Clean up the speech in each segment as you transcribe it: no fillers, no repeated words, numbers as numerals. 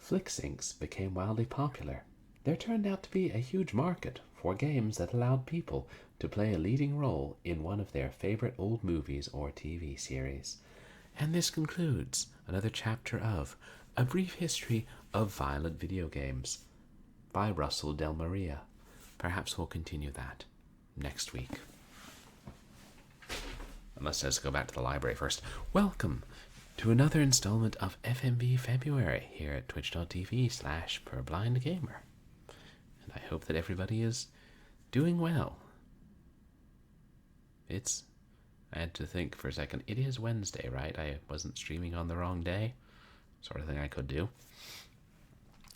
flick syncs became wildly popular. There turned out to be a huge market for games that allowed people to play a leading role in one of their favorite old movies or TV series. And this concludes another chapter of A Brief History of Violent Video Games by Russell Del Maria. Perhaps we'll continue that next week. Let's just go back to the library first. Welcome to another installment of FMV February here at twitch.tv/purblindgamer. And I hope that everybody is doing well. I had to think for a second. It is Wednesday, right? I wasn't streaming on the wrong day. Sort of thing I could do.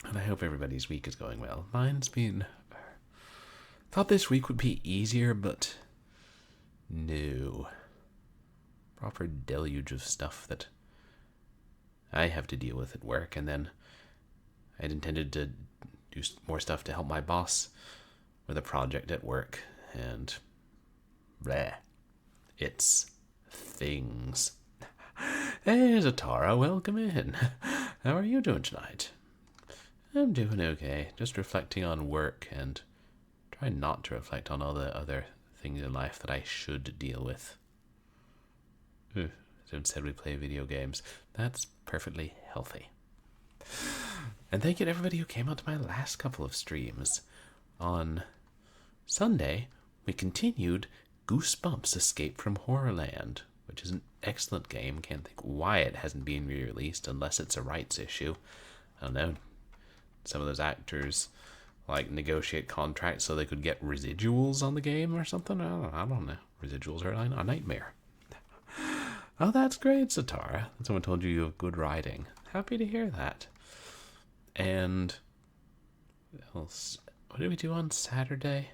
And I hope everybody's week is going well. Mine's been... Thought this week would be easier, but... No. Proper deluge of stuff that I have to deal with at work, and then I'd intended to do more stuff to help my boss with a project at work, and... bleh. It's things. Hey, Zatara, welcome in. How are you doing tonight? I'm doing okay. Just reflecting on work and trying not to reflect on all the other things in life that I should deal with. So instead we play video games. That's perfectly healthy. And thank you to everybody who came out to my last couple of streams. On Sunday, we continued Goosebumps Escape from Horrorland, which is an excellent game. Can't think why it hasn't been re-released unless it's a rights issue. I don't know. Some of those actors negotiate contracts so they could get residuals on the game or something. I don't know. Residuals are a nightmare. Oh, that's great, Satara. Someone told you have good writing. Happy to hear that. And what else? What did we do on Saturday?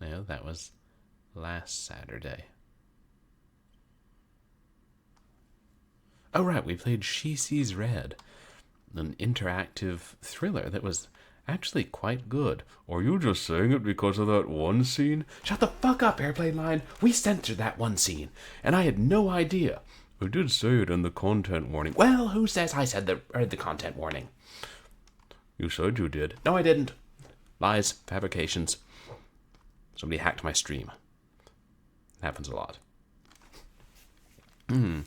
No, that was last Saturday. Oh, right, we played She Sees Red, an interactive thriller that was actually quite good. Are you just saying it because of that one scene? Shut the fuck up, Airplane Line. We censored that one scene, and I had no idea. I did say it in the content warning. Well, who says I said the content warning? You said you did. No, I didn't. Lies, fabrications. Somebody hacked my stream. It happens a lot. And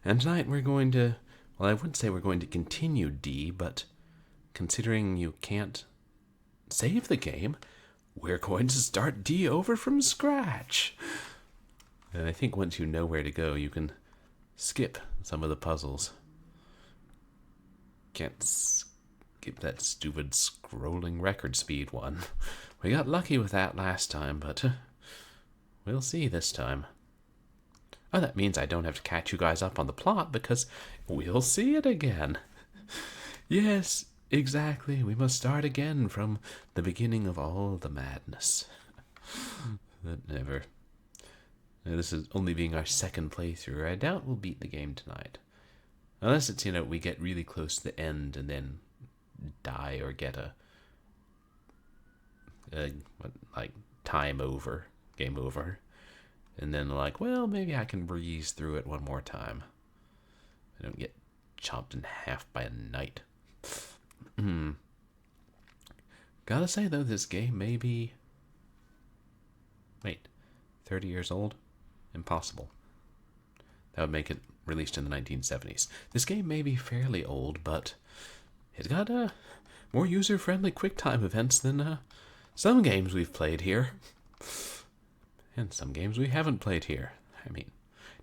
tonight we're going to... Well, I wouldn't say we're going to continue D, but considering you can't save the game, we're going to start D over from scratch. And I think once you know where to go, you can skip some of the puzzles. Can't skip that stupid scrolling record speed one. We got lucky with that last time, but we'll see this time. Oh, that means I don't have to catch you guys up on the plot, because we'll see it again. Yes, exactly. We must start again from the beginning of all the madness. That never... Now, this is only being our second playthrough. I doubt we'll beat the game tonight. Unless it's, we get really close to the end and then die or get a time over, game over. And then well, maybe I can breeze through it one more time. I don't get chopped in half by a knight. Gotta say, though, this game may be... Wait, 30 years old? Impossible. That would make it released in the 1970s. This game may be fairly old, but it's got more user-friendly QuickTime events than some games we've played here. And some games we haven't played here. I mean,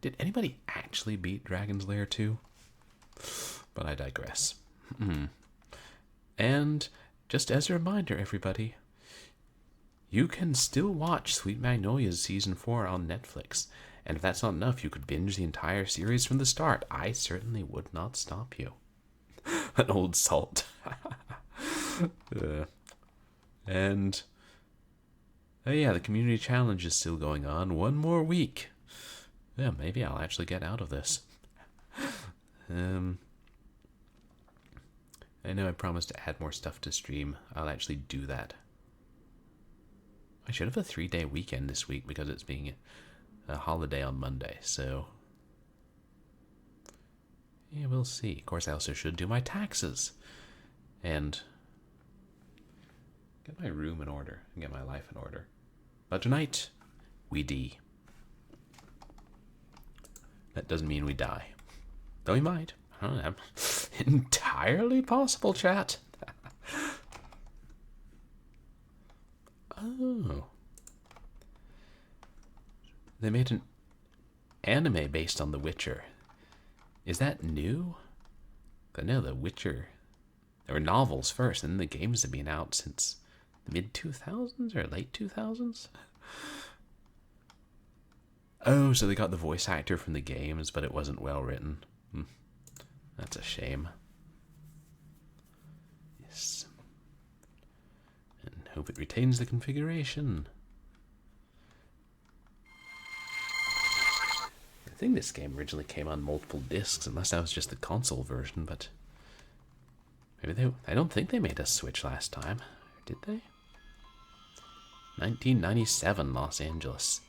did anybody actually beat Dragon's Lair 2? But I digress. And just as a reminder, everybody, you can still watch Sweet Magnolia's Season 4 on Netflix. And if that's not enough, you could binge the entire series from the start. I certainly would not stop you. An old salt. And... oh yeah, the community challenge is still going on. One more week. Yeah, maybe I'll actually get out of this. I know I promised to add more stuff to stream. I'll actually do that. I should have a 3-day weekend this week because it's being a holiday on Monday, so... Yeah, we'll see. Of course, I also should do my taxes. And get my room in order and get my life in order. But tonight, we D. That doesn't mean we die. Though we might. I don't know. Entirely possible, chat. Oh. They made an anime based on The Witcher. Is that new? I know The Witcher. There were novels first, and then the games have been out since the mid-2000s or late 2000s? Oh, so they got the voice actor from the games, but it wasn't well written. That's a shame. Yes. And hope it retains the configuration. I think this game originally came on multiple discs, unless that was just the console version, but maybe I don't think they made us switch last time. Did they? 1997, Los Angeles.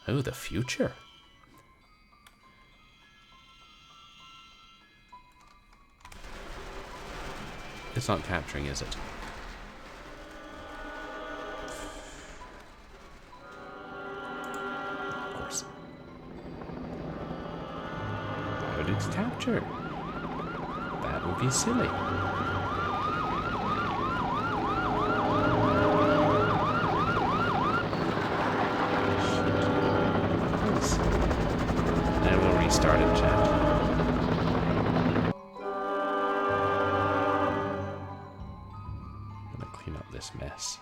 Oh, the future. It's not capturing, is it? Of course. Why would it capture? That would be silly. And we'll restart it, chat. I'm gonna clean up this mess.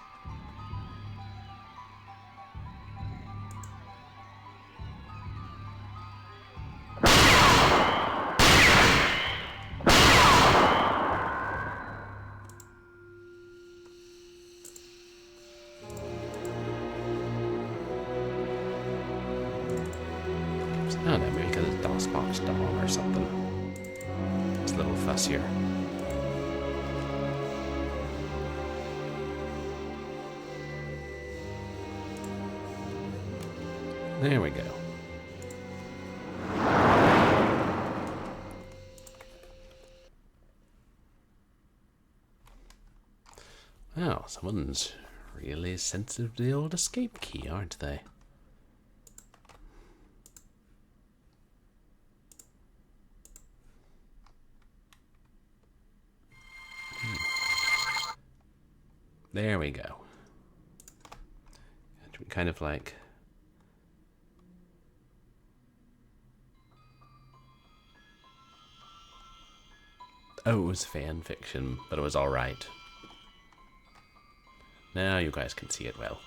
I don't know, maybe because it's DOSBox DOM or something. It's a little fussier. There we go. Wow, someone's really sensitive to the old escape key, aren't they? There we go. Kind of like... Oh, it was fan fiction, but it was alright. Now you guys can see it well.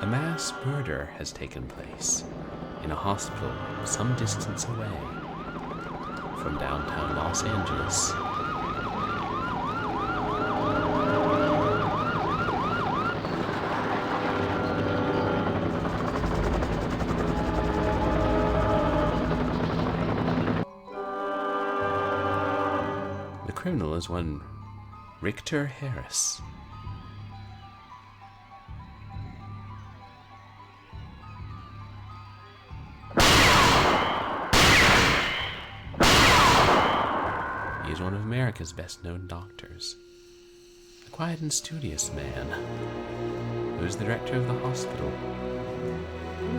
A mass murder has taken place in a hospital some distance away from downtown Los Angeles. The criminal is one Richter Harris. He is one of America's best-known doctors. A quiet and studious man who is the director of the hospital.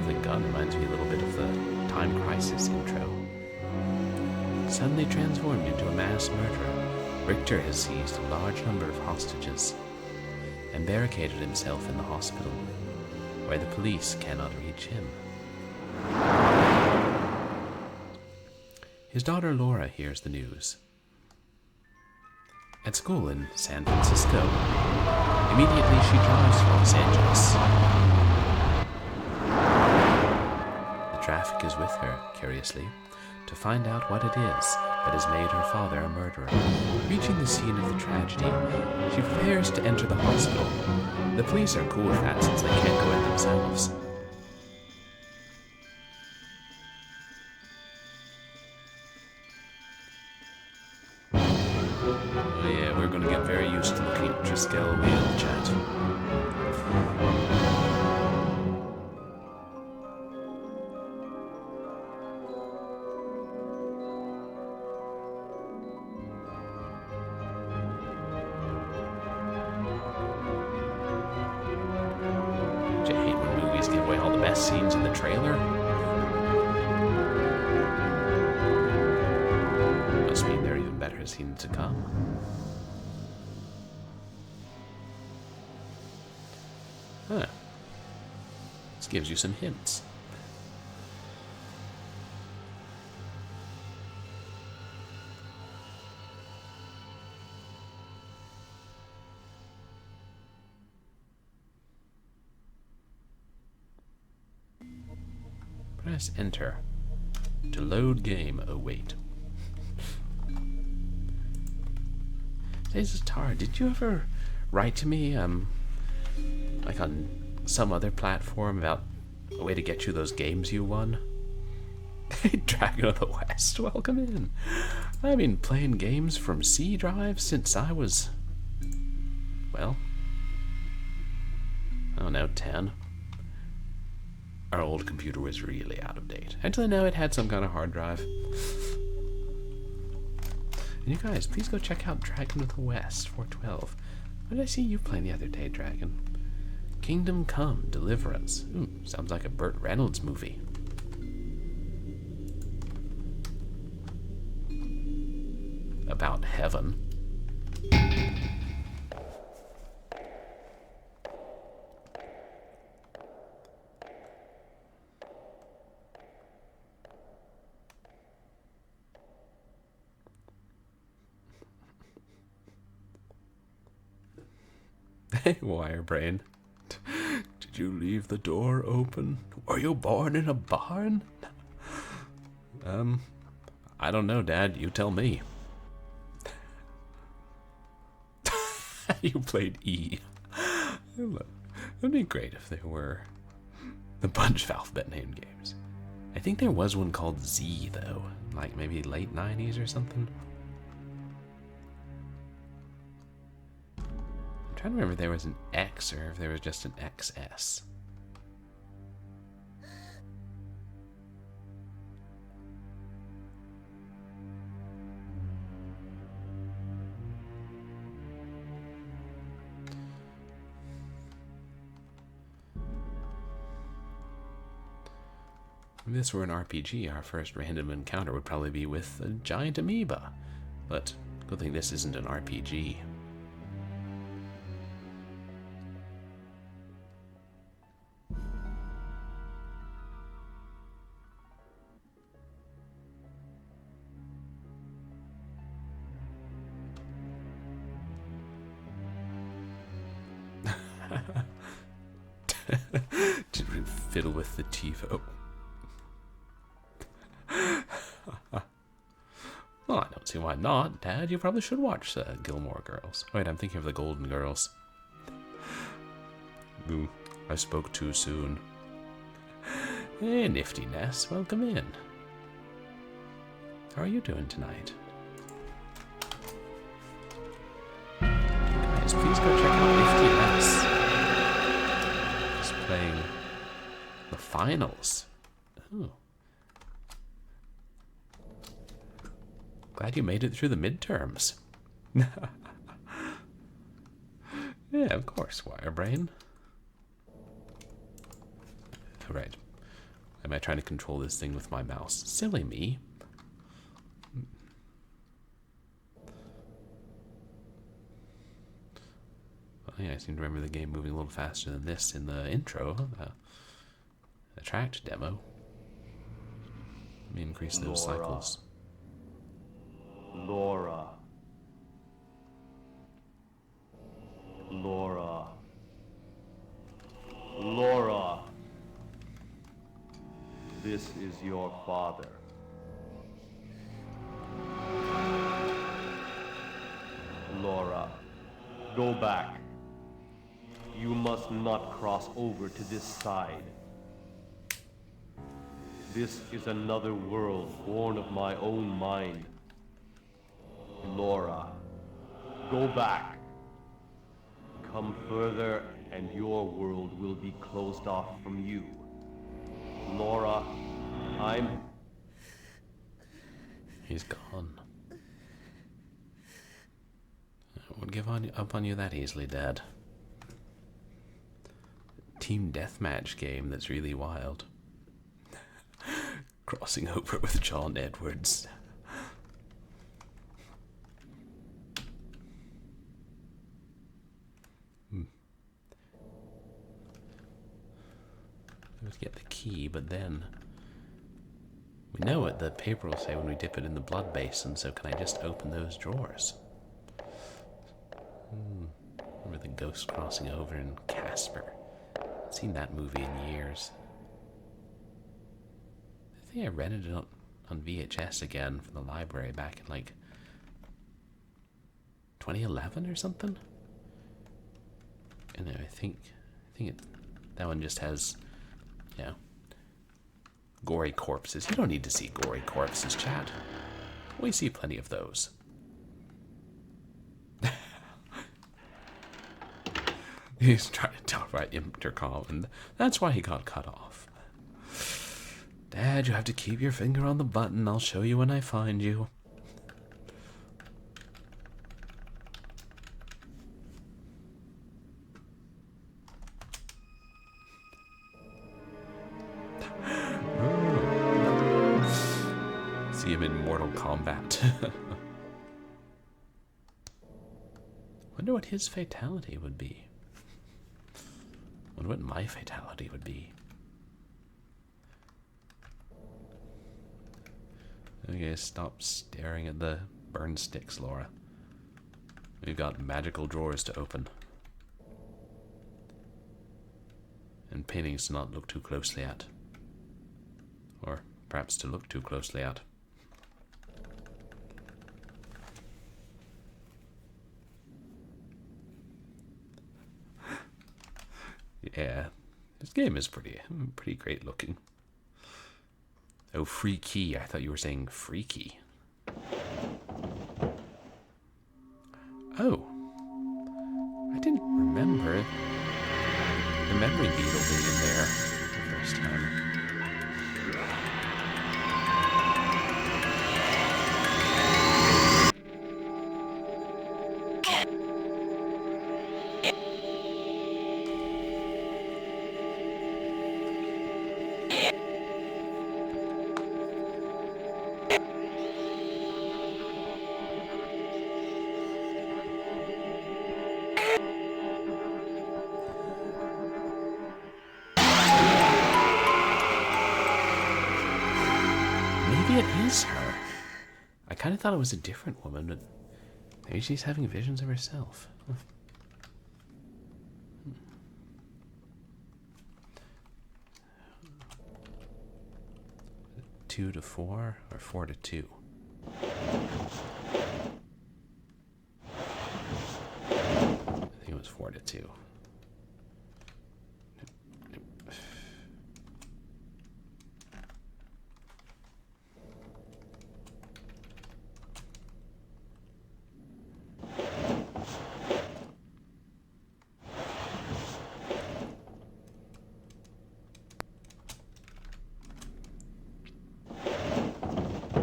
The gun reminds me a little bit of the Time Crisis intro. Suddenly transformed into a mass murderer, Richter has seized a large number of hostages and barricaded himself in the hospital, where the police cannot reach him. His daughter Laura hears the news. At school in San Francisco, immediately she drives to Los Angeles. The traffic is with her, curiously, to find out what it is that has made her father a murderer. Reaching the scene of the tragedy, she prepares to enter the hospital. The police are cool with that since they can't go in themselves. Oh yeah, we're going to get very used to looking at scale wheel chat. Do you hate when movies give away all the best scenes in the trailer? Must mean there are even better scenes to come. Huh. This gives you some hints. Press enter to load game. Oh wait. Hey Zatara, did you ever write to me like on some other platform about a way to get you those games you won? Dragon of the West, welcome in. I've been playing games from C drive since I was, well, I don't know, 10. Our old computer was really out of date. Until now it had some kind of hard drive. And you guys, please go check out Dragon of the West 412. What did I see you playing the other day, Dragon? Kingdom Come, Deliverance. Ooh, sounds like a Burt Reynolds movie. About heaven. Hey, Wirebrain. Did you leave the door open? Were you born in a barn? I don't know, Dad. You tell me. You played E. It'd be great if there were a bunch of alphabet named games. I think there was one called Z, though. Like maybe late 90s or something. I'm trying to remember if there was an X or if there was just an XS. If this were an RPG, our first random encounter would probably be with a giant amoeba. But good thing this isn't an RPG. Fiddle with the TiVo. Well, I don't see why not, Dad. You probably should watch Gilmore Girls. Wait, I'm thinking of the Golden Girls. Ooh, I spoke too soon. Hey, Nifty Ness, welcome in. How are you doing tonight? Guys, please go check out Nifty Ness. He's playing the finals. Ooh. Glad you made it through the midterms. Yeah, of course, Wirebrain. Right. Am I trying to control this thing with my mouse? Silly me. Well, yeah, I seem to remember the game moving a little faster than this in the intro. The tracked demo. Let me increase those cycles. Laura. Laura. Laura. This is your father. Laura, go back. You must not cross over to this side. This is another world born of my own mind. Laura, go back. come further, and your world will be closed off from you. Laura, I'm... He's gone. I won't give up on you that easily, Dad. Team deathmatch game that's really wild. Crossing over with John Edwards. Let's get the key, but then we know what the paper will say when we dip it in the blood basin, so can I just open those drawers? Remember the ghost crossing over in Casper? I've seen that movie in years. I think I rented it on VHS again from the library back in like 2011 or something. And I think that one just has, you know, gory corpses. You don't need to see gory corpses, chat. We see plenty of those. He's trying to talk about intercom, and that's why he got cut off. Dad, you have to keep your finger on the button. I'll show you when I find you. See him in Mortal Kombat. Wonder what his fatality would be. Wonder what my fatality would be. Okay, stop staring at the burn sticks, Laura. We've got magical drawers to open. And paintings to not look too closely at. Or perhaps to look too closely at. Yeah, this game is pretty great looking. Oh, free key. I thought you were saying freaky. Oh. I didn't remember the memory-beetle being in there the first time. Maybe it is her. I kind of thought it was a different woman, but maybe she's having visions of herself. 2 to 4 or 4 to 2? I think it was 4 to 2.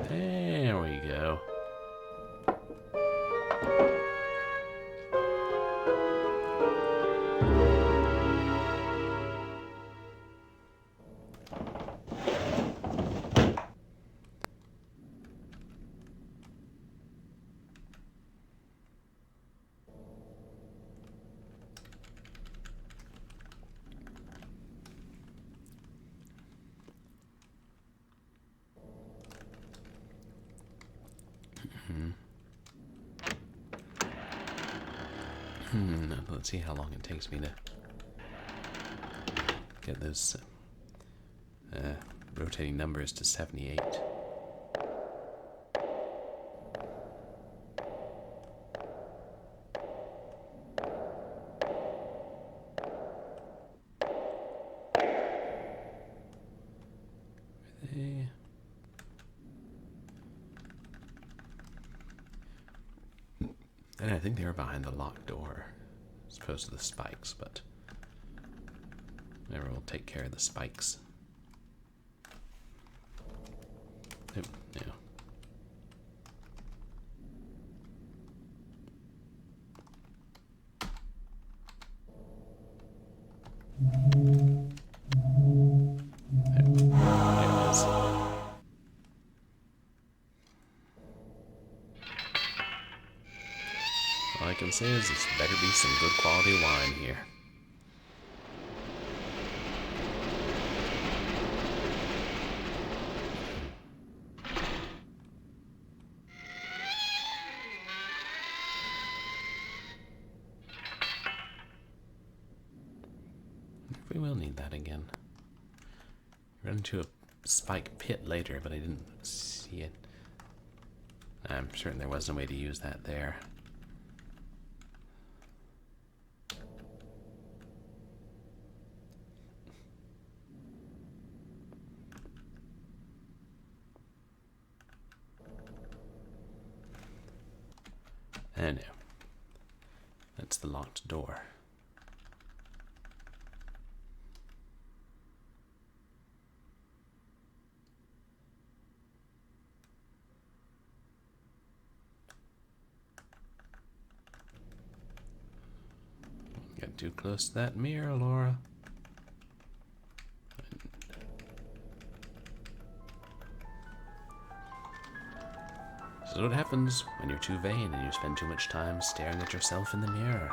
There we go. Let's see how long it takes me to get those rotating numbers to 78. And I think they were behind the locked door. as opposed to the spikes, but never will take care of the spikes. Oh, no. All I can say is this better be some good quality wine here. We will need that again. Run into a spike pit later, but I didn't see it. I'm certain there wasn't a way to use that there. Oh no. That's the locked door. Got too close to that mirror, Laura. This is what happens when you're too vain and you spend too much time staring at yourself in the mirror.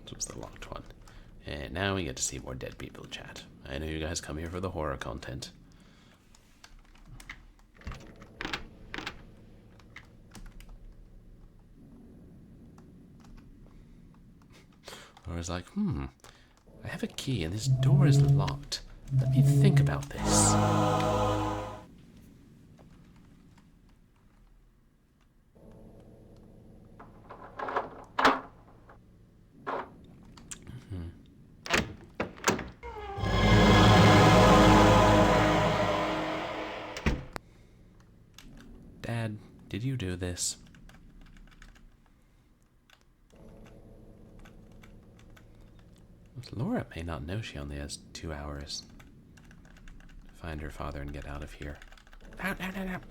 This was the locked one. And now we get to see more dead people chat. I know you guys come here for the horror content. Laura's like, I have a key and this door is locked. Let me think about this. Dad, did you do this? Laura may not know she only has 2 hours to find her father and get out of here. Out, out, out, out.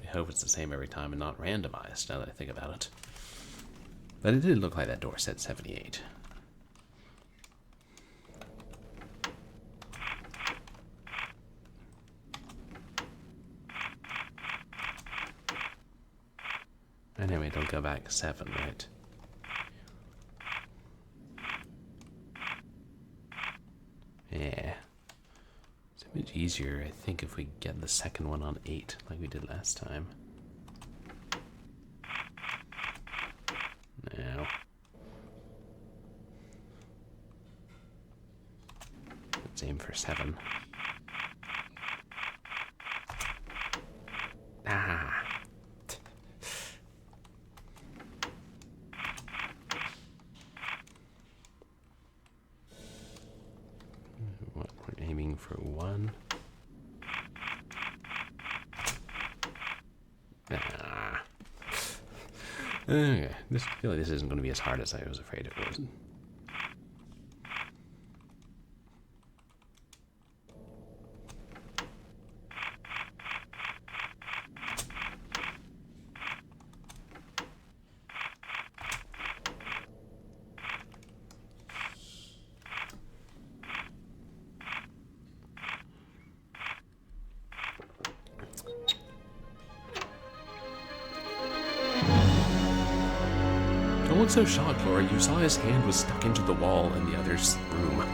I hope it's the same every time and not randomized, now that I think about it. But it did look like that door said 78. Anyway, it'll go back 7, right? Yeah. It's a bit easier, I think, if we get the second one on 8, like we did last time. Now. Let's aim for 7. Ah! What, we're aiming for 1. Ah! Okay, I feel like this isn't going to be as hard as I was afraid it was. look so shocked, Laura. You saw his hand was stuck into the wall in the other's room.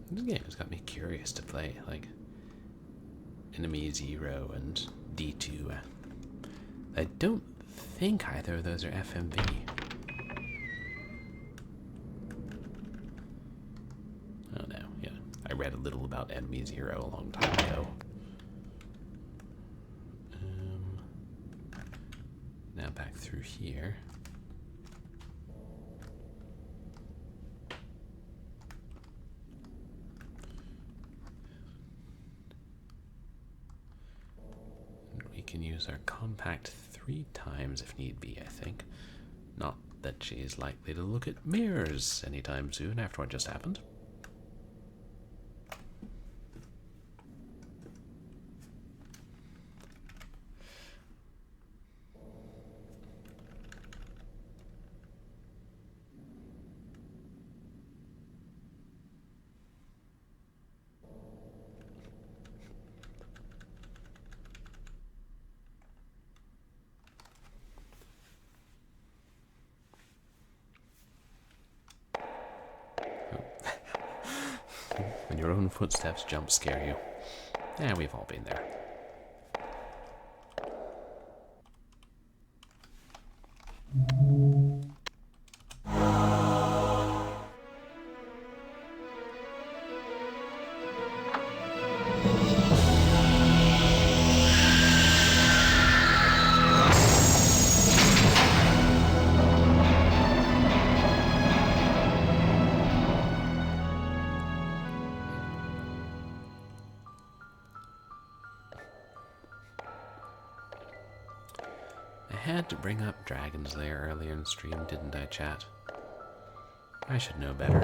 This game has got me curious to play, like, Enemy 0 and D2. I don't think either of those are FMV. Oh no, yeah. I read a little about Enemy 0 a long time ago. Now back through here. Can use our compact 3 times if need be, I think. Not that she is likely to look at mirrors anytime soon after what just happened. When your own footsteps jump scare you. Yeah, we've all been there. I had to bring up Dragon's Lair earlier in the stream, didn't I, chat? I should know better.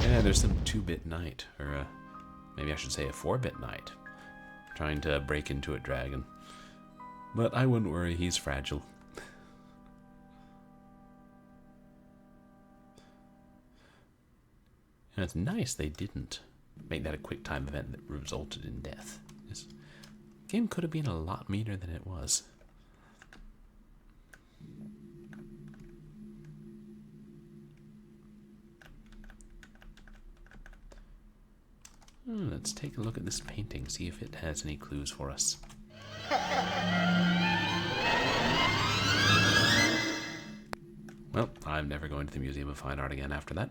Yeah, there's some 2-bit knight, or maybe I should say a 4-bit knight, trying to break into a dragon. But I wouldn't worry, he's fragile. And it's nice they didn't make that a quick time event that resulted in death. This game could have been a lot meaner than it was. Let's take a look at this painting, see if it has any clues for us. Well, I'm never going to the Museum of Fine Art again after that.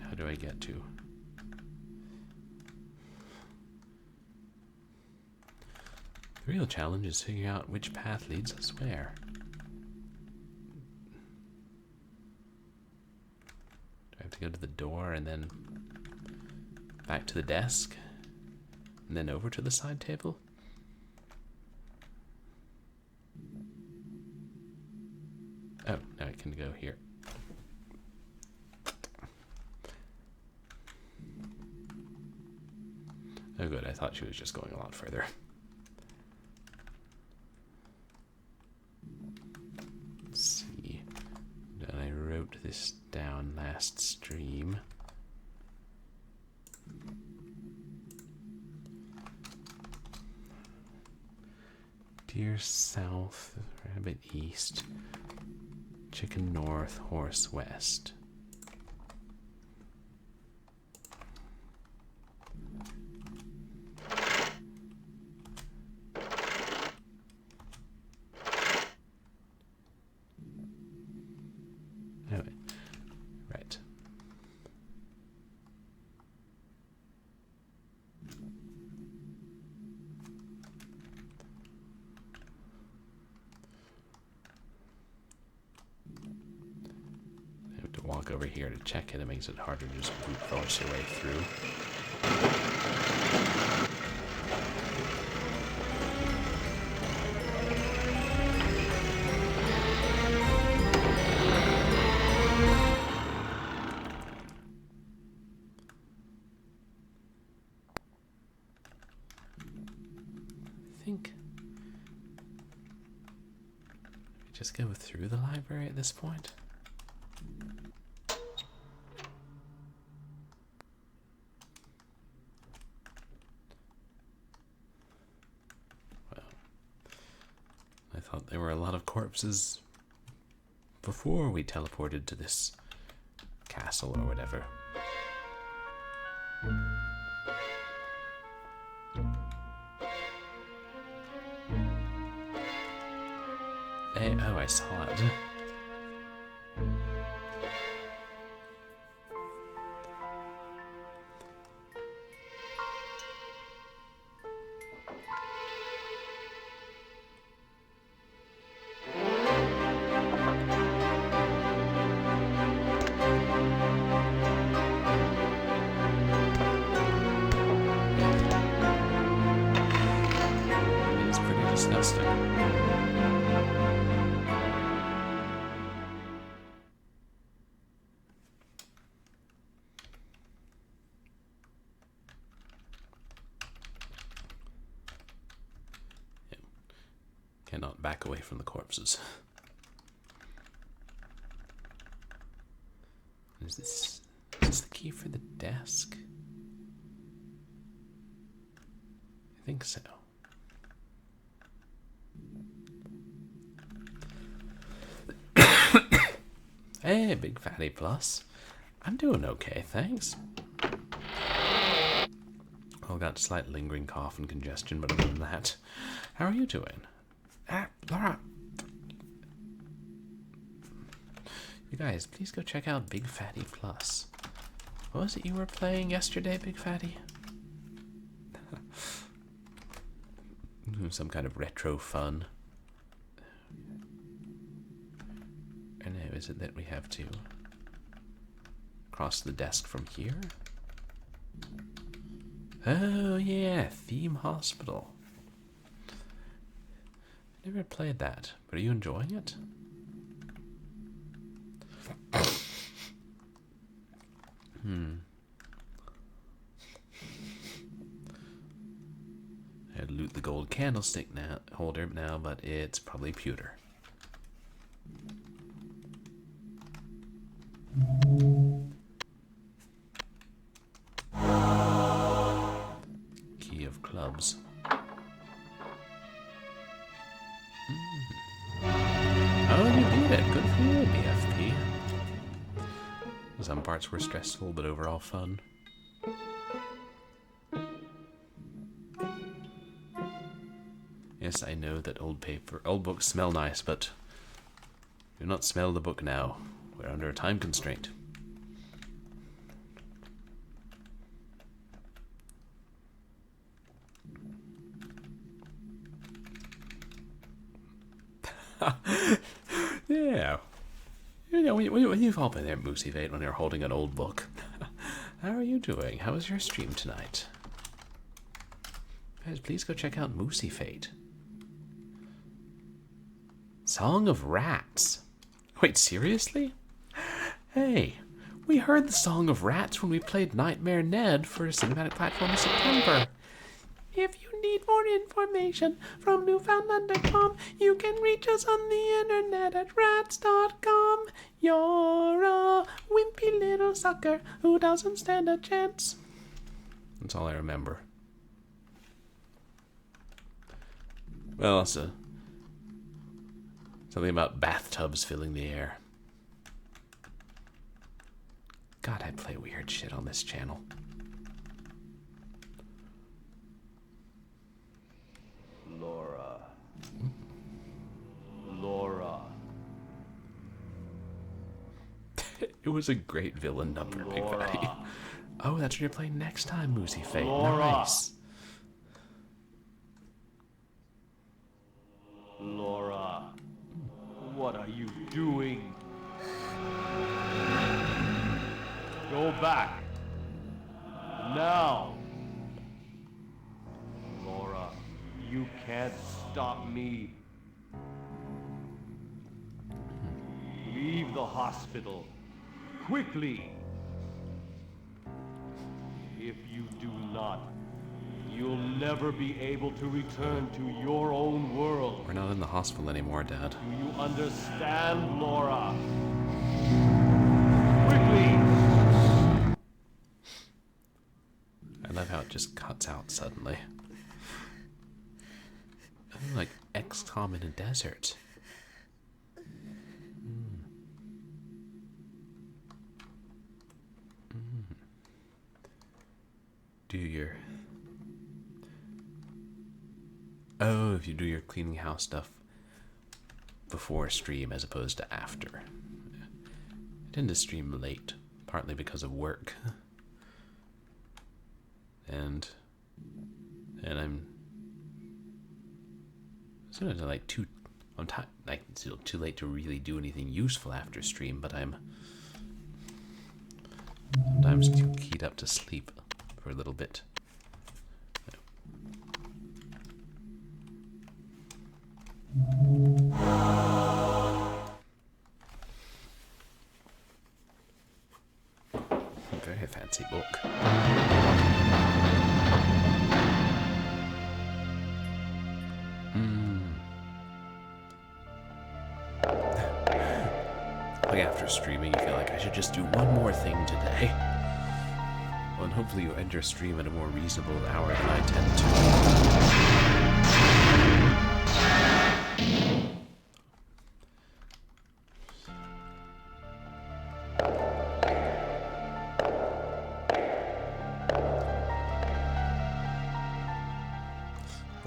How do I get to? The real challenge is figuring out which path leads us where. Do I have to go to the door and then back to the desk and then over to the side table? Oh, now I can go here. Oh good, I thought she was just going a lot further. Let's see. I wrote this down last stream. Deer south, rabbit east, chicken north, horse west. walk over here to check it. It makes it harder to just brute force your way through. I think we just go through the library at this point. Well, I thought there were a lot of corpses before we teleported to this castle or whatever. Hey, oh, I saw it. It's pretty disgusting. Cannot back away from the corpses. Is this the key for the desk? I think so. Hey, Big Fatty Plus. I'm doing okay, thanks. I've got a slight lingering cough and congestion, but other than that, how are you doing? Laura. You guys, please go check out Big Fatty Plus. What was it you were playing yesterday, Big Fatty? Some kind of retro fun. And now, is it that we have to cross the desk from here? Oh yeah, Theme Hospital. Never played that, but are you enjoying it? I'd loot the gold candlestick holder now, but it's probably pewter. Key of clubs. Oh, you beat it. Good for you, BFP. Some parts were stressful, but overall fun. Yes, I know that old books smell nice, but do not smell the book now. We're under a time constraint. Yeah. You know, you've all been there, Moosey Fate, when you're holding an old book. How are you doing? How was your stream tonight? Guys, please go check out Moosey Fate. Song of Rats. Wait, seriously? Hey, we heard the Song of Rats when we played Nightmare Ned for a cinematic platform in September. If you need more information from Newfoundland.com, you can reach us on the internet at rats.com. You're a wimpy little sucker who doesn't stand a chance. That's all I remember. Well, also something about bathtubs filling the air. God, I play weird shit on this channel. Laura. Laura. It was a great villain number, Big Fatty. Oh, that's what you're playing next time, Moosey Fate. Laura. Nice. Laura. What are you doing? Go back. Now. Laura, you can't stop me. Leave the hospital. Quickly. If you do not, you'll never be able to return to your own world. We're not in the hospital anymore, Dad. Do you understand, Laura? Quickly! I love how it just cuts out suddenly. Like XCOM in a desert. Do your... Oh, if you do your cleaning house stuff before stream as opposed to after. I tend to stream late, partly because of work. And I'm sort of like it's too late to really do anything useful after stream, but I'm sometimes too keyed up to sleep for a little bit. Very fancy book. Like after streaming, you feel like I should just do one more thing today. Well, and hopefully you enter stream at a more reasonable hour than I tend to.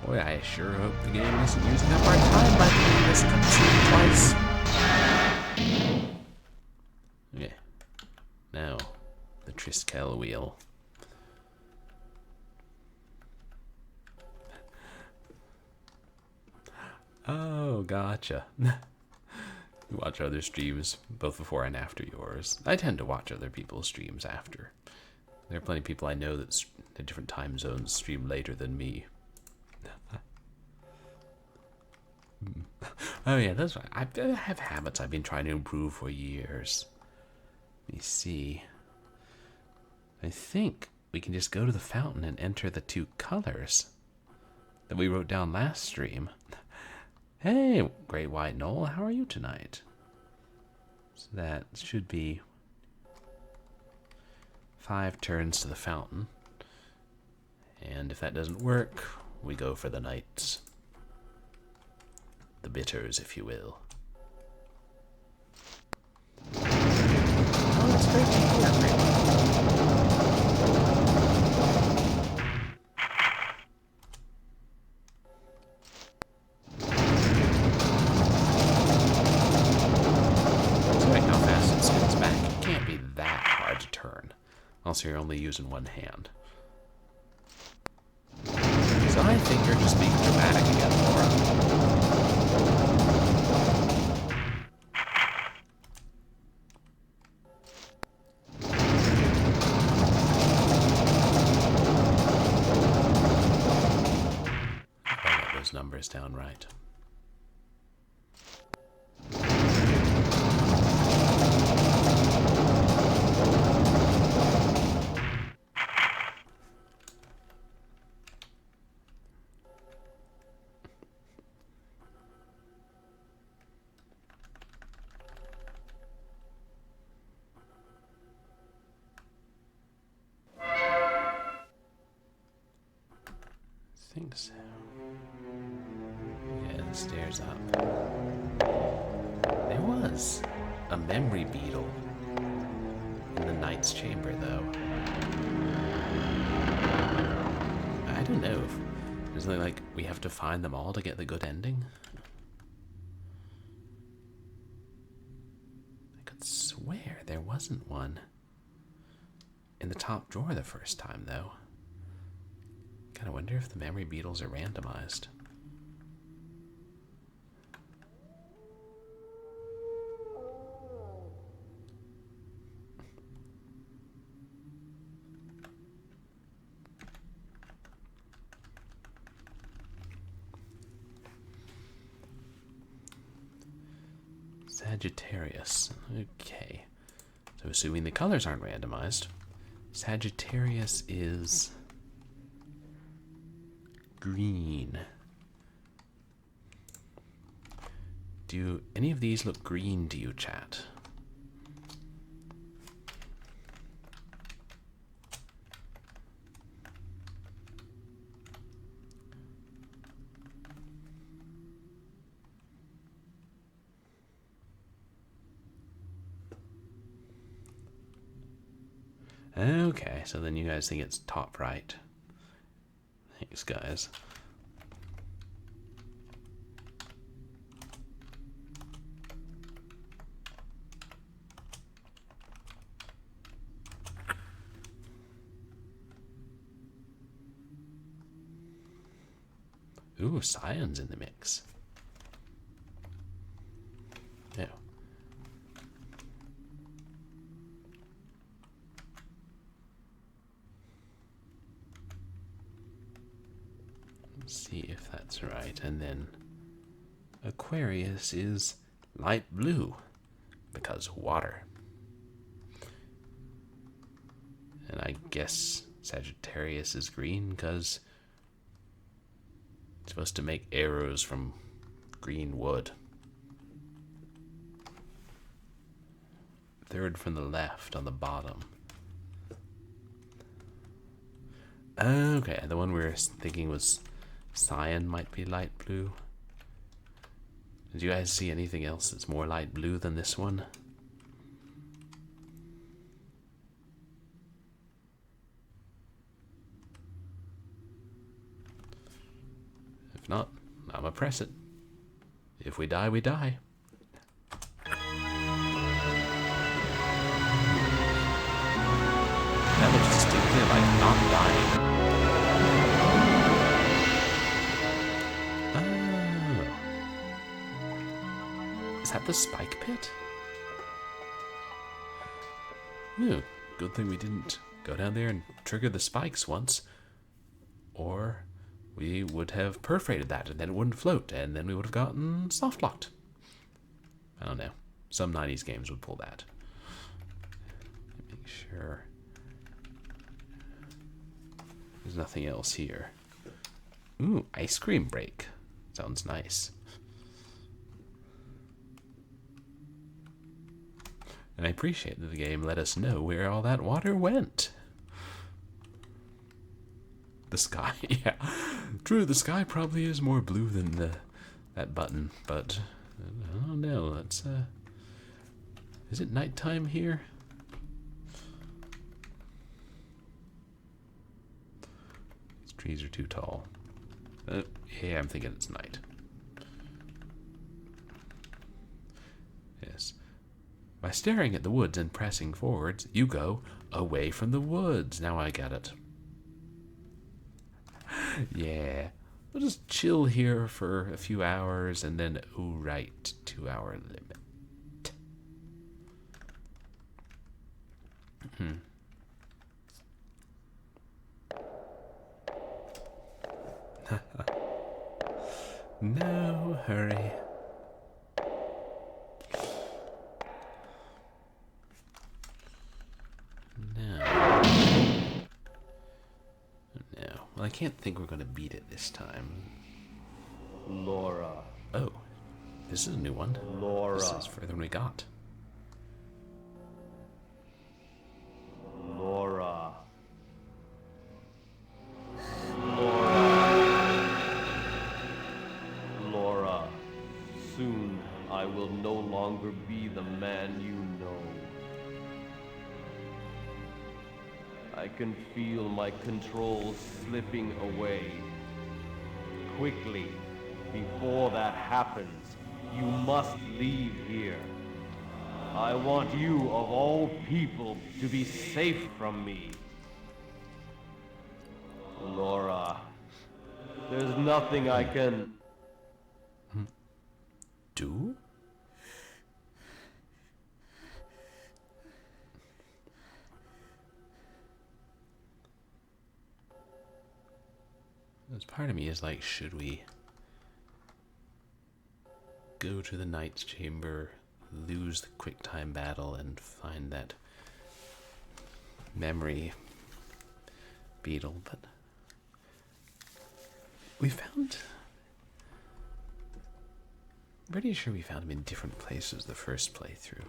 Boy, I sure hope the game isn't using up our time by playing this cutscene twice. Okay. Now, the Triskel wheel. Oh, gotcha. You watch other streams, both before and after yours. I tend to watch other people's streams after. There are plenty of people I know that at different time zones stream later than me. Oh yeah, that's right. I have habits I've been trying to improve for years. Let me see. I think we can just go to the fountain and enter the 2 colors that we wrote down last stream. Hey, Great White Knoll, how are you tonight? So that should be 5 turns to the fountain. And if that doesn't work, we go for the knights. The bitters, if you will. Oh, that's great to hear, Great White. Considering how fast it spins back, it can't be that hard to turn. Also, you're only using one hand. So I think you're just being dramatic again, Laura. I got those numbers down right. I think so. Yeah, the stairs up. There was a memory-beetle in the knight's chamber, though. I don't know if there's something like we have to find them all to get the good ending. I could swear there wasn't one in the top drawer the first time, though. Kind of wonder if the memory-beetles are randomized. Sagittarius. Okay. So assuming the colors aren't randomized, Sagittarius is green. Do any of these look green to you, chat? Okay, so then you guys think it's top right. Thanks, guys. Ooh, cyan's in the mix. Yeah. Let's see if that's right. And then Aquarius is light blue because water. And I guess Sagittarius is green because it's supposed to make arrows from green wood. Third from the left on the bottom. Okay, the one we were thinking was cyan might be light blue. Did you guys see anything else that's more light blue than this one? If not, I'ma press it. If we die, we die. That looks distinctly like not dying. Oh. Is that the spike pit? Ooh, good thing we didn't go down there and trigger the spikes once. Or we would have perforated that and then it wouldn't float and then we would have gotten soft locked. I don't know. Some 90s games would pull that. Make sure there's nothing else here. Ooh, ice cream break. Sounds nice. And I appreciate that the game let us know where all that water went. The sky, yeah. True, the sky probably is more blue than that button, but I don't know. Let's, is it nighttime here? These trees are too tall. Yeah, I'm thinking it's night. Yes. By staring at the woods and pressing forwards, you go away from the woods. Now I get it. Yeah. We'll just chill here for a few hours and then, oh, right, 2-hour limit. No hurry. Well, I can't think we're going to beat it this time. Laura. Oh, this is a new one. Laura. This is further than we got. Laura. Laura. Laura. Soon I will no longer be the man you know. I can feel my controls slipping away. Quickly, before that happens, you must leave here. I want you, of all people, to be safe from me. Laura, there's nothing I can... Do? There's part of me is like, should we go to the Knight's Chamber lose the quick time battle and find that memory beetle, but we found... I'm pretty sure we found him in different places the first playthrough.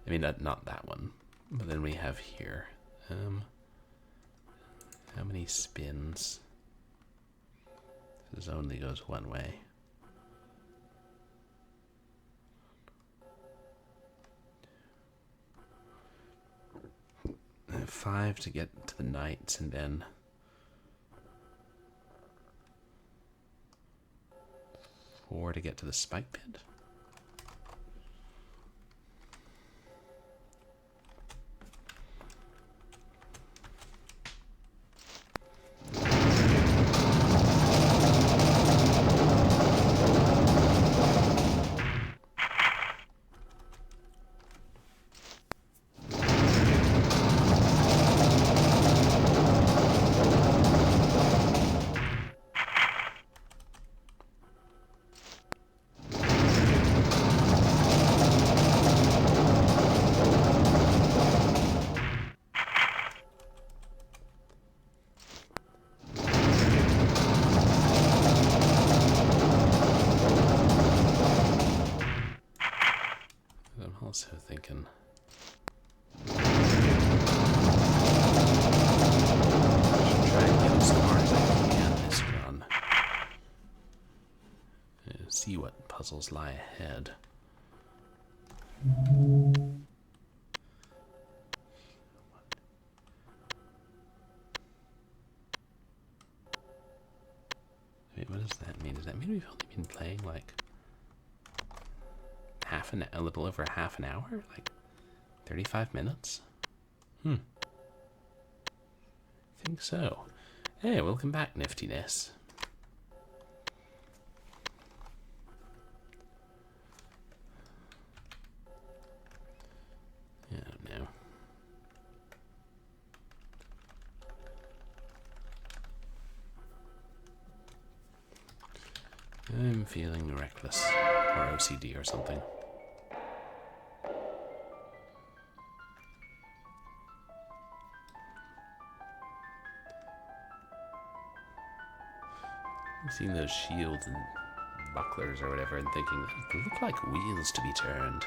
I mean, not that one, but then we have here. How many spins? This only goes one way. 5 to get to the knights, and then 4 to get to the spike pit. Also thinking I should try and get as far as I can this run. See what puzzles lie ahead. Wait, what does that mean? Does that mean we've only been playing like a little over half an hour? Like 35 minutes? I think so. Hey, welcome back, Niftiness. I don't know. I'm feeling reckless, or OCD or something. Seeing those shields and bucklers or whatever and thinking, they look like wheels to be turned.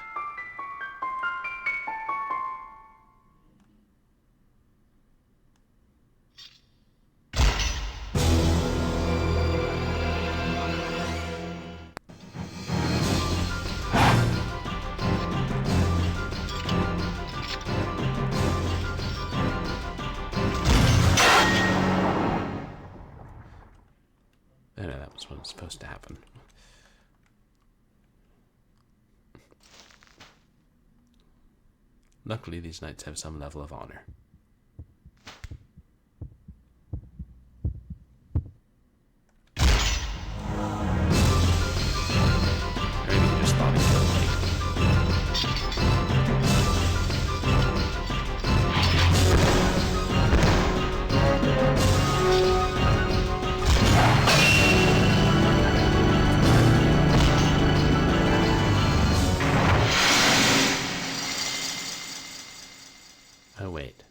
What's supposed to happen. Luckily, these knights have some level of honor. Or maybe you just thought it was late. Oh, wait.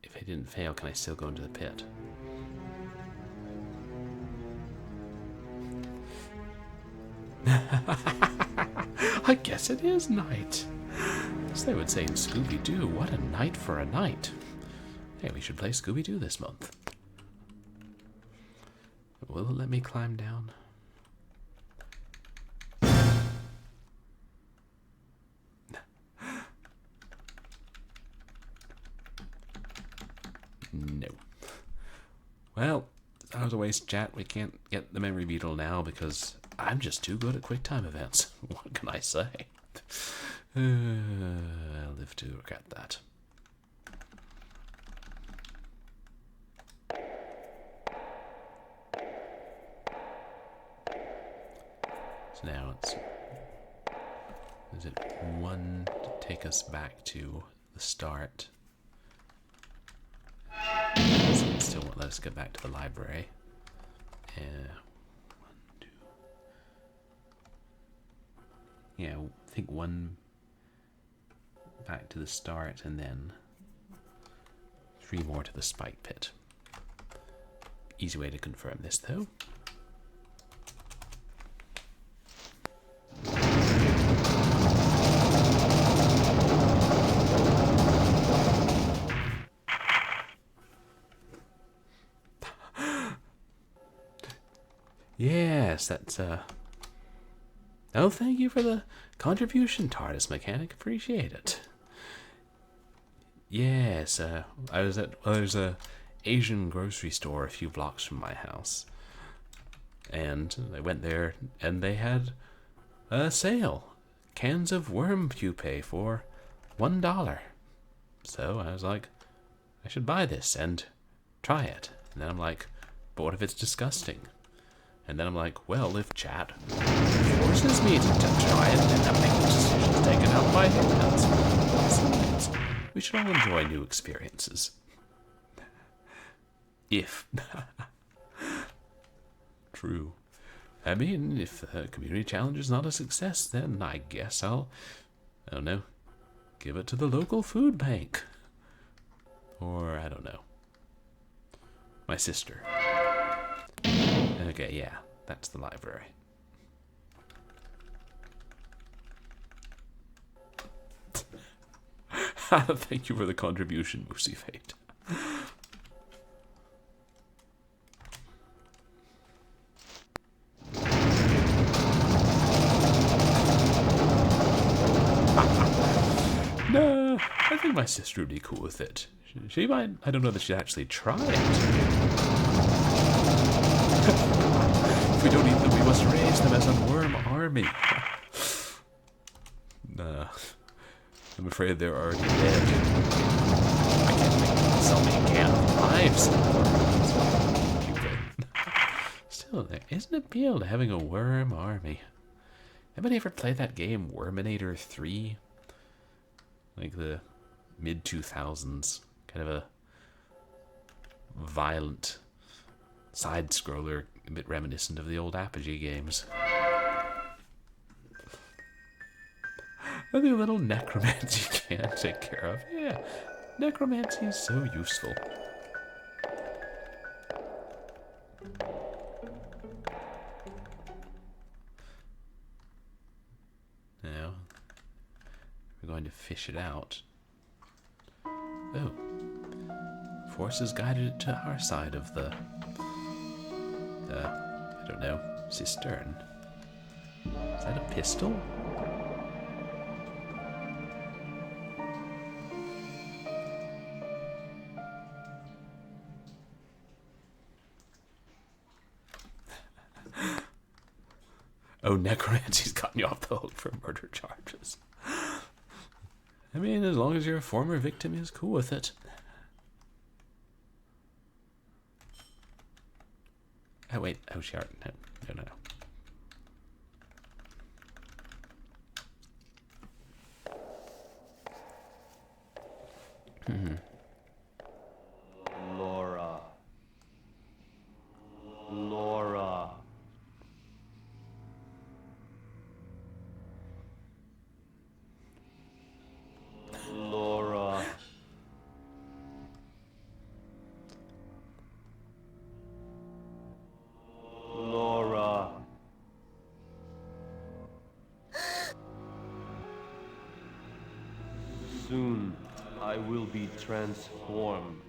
If I didn't fail, can I still go into the pit? I guess it is night. As they would say in Scooby-Doo, what a night for a night. Hey, we should play Scooby-Doo this month. Will it let me climb down? No. Well, that was a waste, chat. We can't get the memory beetle now because I'm just too good at quick time events. What can I say? I'll live to regret that. So now it's... Is it 1 to take us back to the start? It still won't let us get back to the library. Yeah, I think one back to the start and then 3 more to the spike pit. Easy way to confirm this, though. Yes, that's, oh, thank you for the contribution, TARDIS mechanic. Appreciate it. Yes, I was at, well, there's a Asian grocery store a few blocks from my house. And I went there, and they had a sale. Cans of worm pupae for $1. So I was like, I should buy this and try it. And then I'm like, but what if it's disgusting? And then I'm like, well, if chat forces me to try it, then I make the decisions taken out of my hands. Besides, we should all enjoy new experiences. If. True. I mean, if the community challenge is not a success, then I guess I don't know, give it to the local food bank. Or, I don't know, my sister. Okay, yeah, that's the library. Thank you for the contribution, Moosey Fate. No, I think my sister would be cool with it. She might, I don't know that she'd actually try it. If we don't eat them, we must raise them as a worm army. Nah, I'm afraid they're already dead. I can't think of so many can of lives. Still, there isn't appeal to having a worm army. Anybody ever play that game Worminator 3? Like the mid-2000s, kind of a violent side-scroller, a bit reminiscent of the old Apogee games. And the little necromancy can take care of. Yeah, necromancy is so useful. Now, we're going to fish it out. Oh. Forces guided it to our side of the I don't know, cistern. Is that a pistol? Oh, necromancy's gotten you off the hook for murder charges. I mean, as long as your former victim is cool with it. Oh, wait. Oh, she already... No. Laura. Soon, I will be transformed.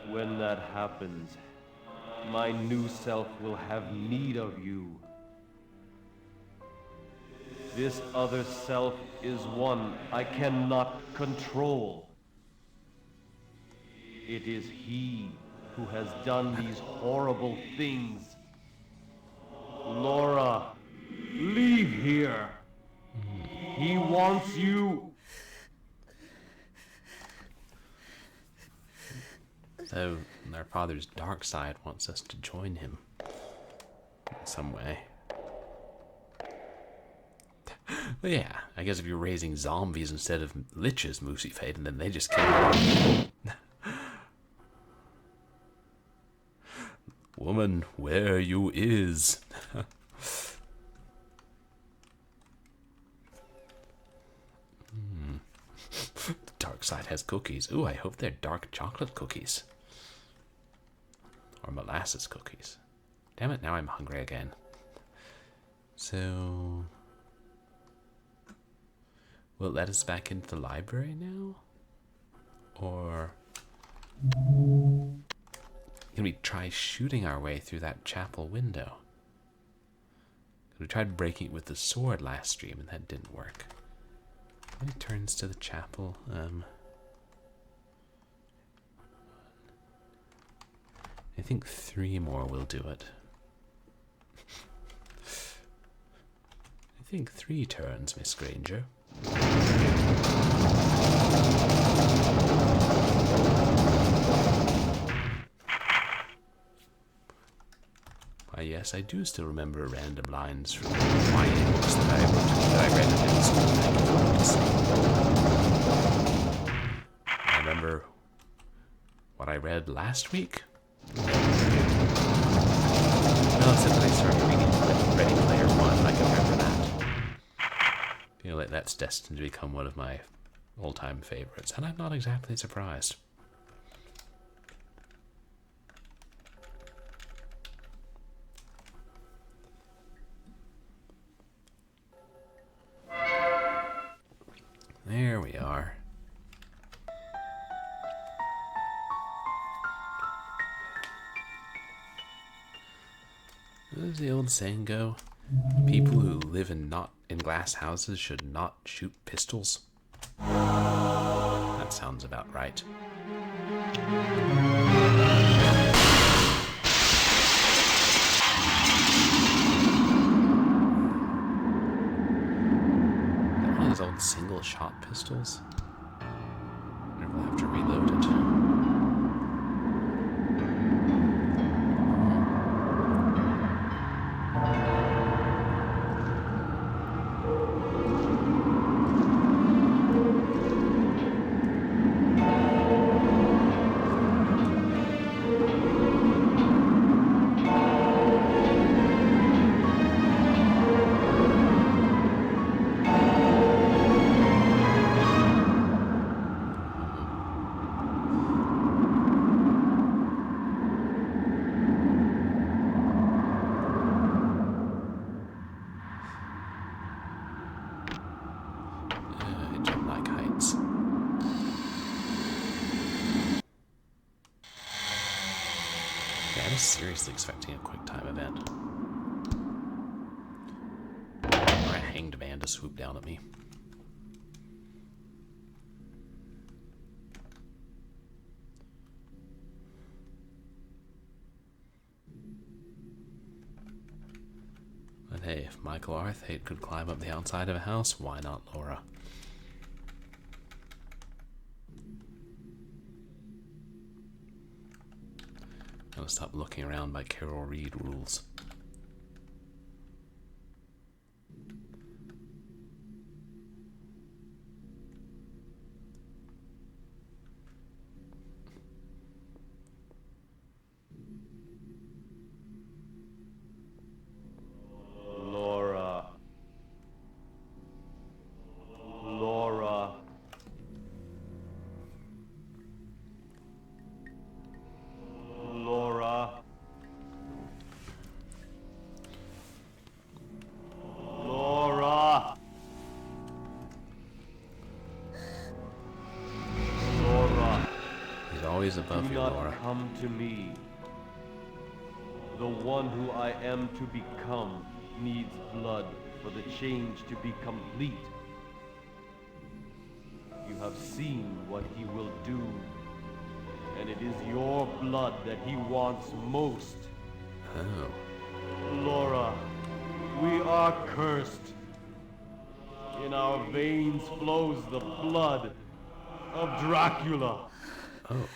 When that happens, my new self will have need of you. This other self is one I cannot control. It is he who has done these horrible things. Laura, leave here. He wants you. So, our father's dark side wants us to join him in some way. Well, yeah, I guess if you're raising zombies instead of liches, Moosey Fade, and then they just kill Woman, where you is? dark side has cookies. Ooh, I hope they're dark chocolate cookies. Or molasses cookies. Damn it, now I'm hungry again. So... will it let us back into the library now? Or... can we try shooting our way through that chapel window? We tried breaking it with the sword last stream and that didn't work. When it turns to the chapel, I think 3 more will do it. I think 3 turns, Miss Granger. Why, yes, I do still remember random lines from YA books that I read in middle school. Thank you for noticing. I remember what I read last week. Well, except that I started reading Ready Player One. I can remember that. I feel like that's destined to become one of my all-time favorites, and I'm not exactly surprised. There we are. What does the old saying go? People who live in glass houses should not shoot pistols. That sounds about right. That one of those old single shot pistols. I wonder if we'll have to reload it. Seriously expecting a quick time event. Or a hanged man to swoop down at me. But hey, if Michael Arthate could climb up the outside of a house, why not Laura? Gotta stop looking around by Carol Reed rules. Laura. Laura. Laura. Laura. Laura. He's always above you, Laura. Do not come to me. The one who I am to become needs blood for the change to be complete. You have seen what he will do, and it is your blood that he wants most. Oh. Laura, we are cursed. In our veins flows the blood of Dracula. Oh.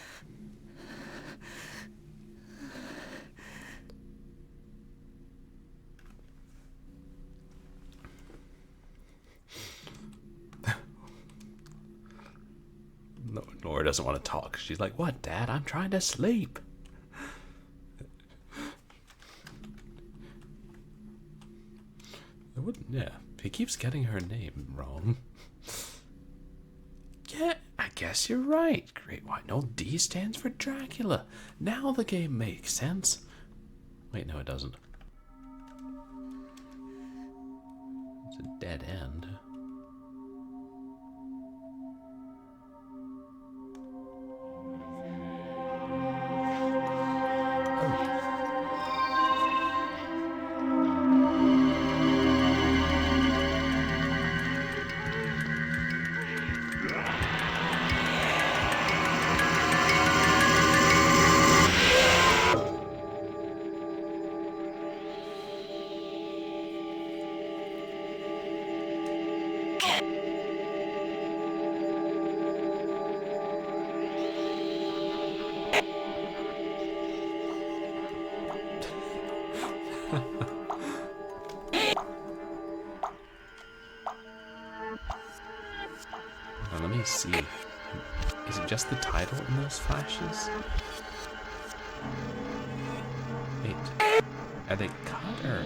No, Laura doesn't want to talk. She's like, "What, Dad? I'm trying to sleep." I wouldn't, yeah. He keeps getting her name wrong. Yeah, I guess you're right. Great White. No, D stands for Dracula. Now the game makes sense. Wait, no, it doesn't. It's a dead end. Now, let me see. Is it just the title in those flashes? Wait. Are they cut or...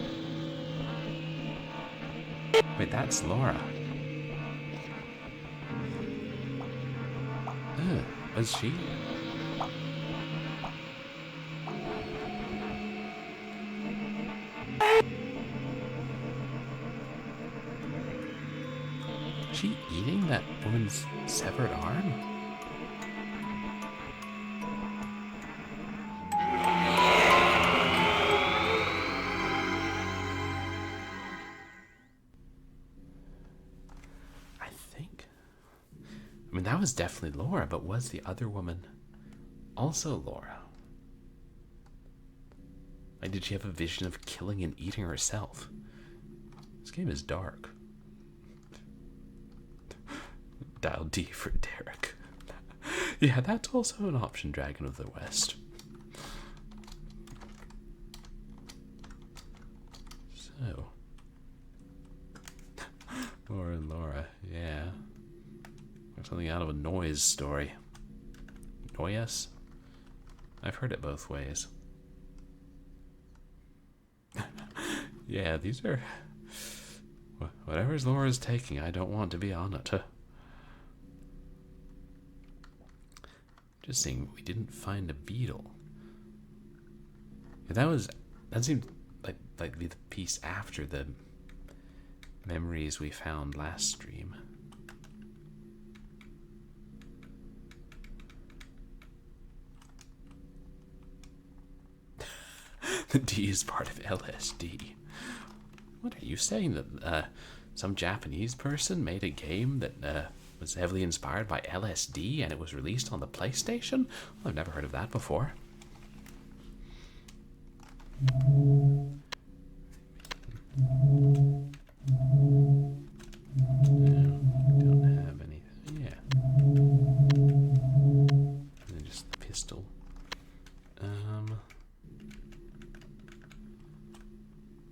Wait, that's Laura. Was she? Is she eating that woman's severed arm? I think. I mean, that was definitely Laura, but was the other woman also Laura? Like, did she have a vision of killing and eating herself? This game is dark. Dial D for Derek. Yeah, that's also an option, Dragon of the West. So. Laura and Laura, yeah. Something out of a Noise story. Noyes? I've heard it both ways. Yeah, these are... Whatever's Laura's taking, I don't want to be on it. Just seeing, we didn't find a beetle. That seemed like the piece after the memories we found last stream. The D is part of LSD. What are you saying? That some Japanese person made a game that was heavily inspired by LSD and it was released on the PlayStation? Well, I've never heard of that before. Don't have anything. Yeah. And then just the pistol.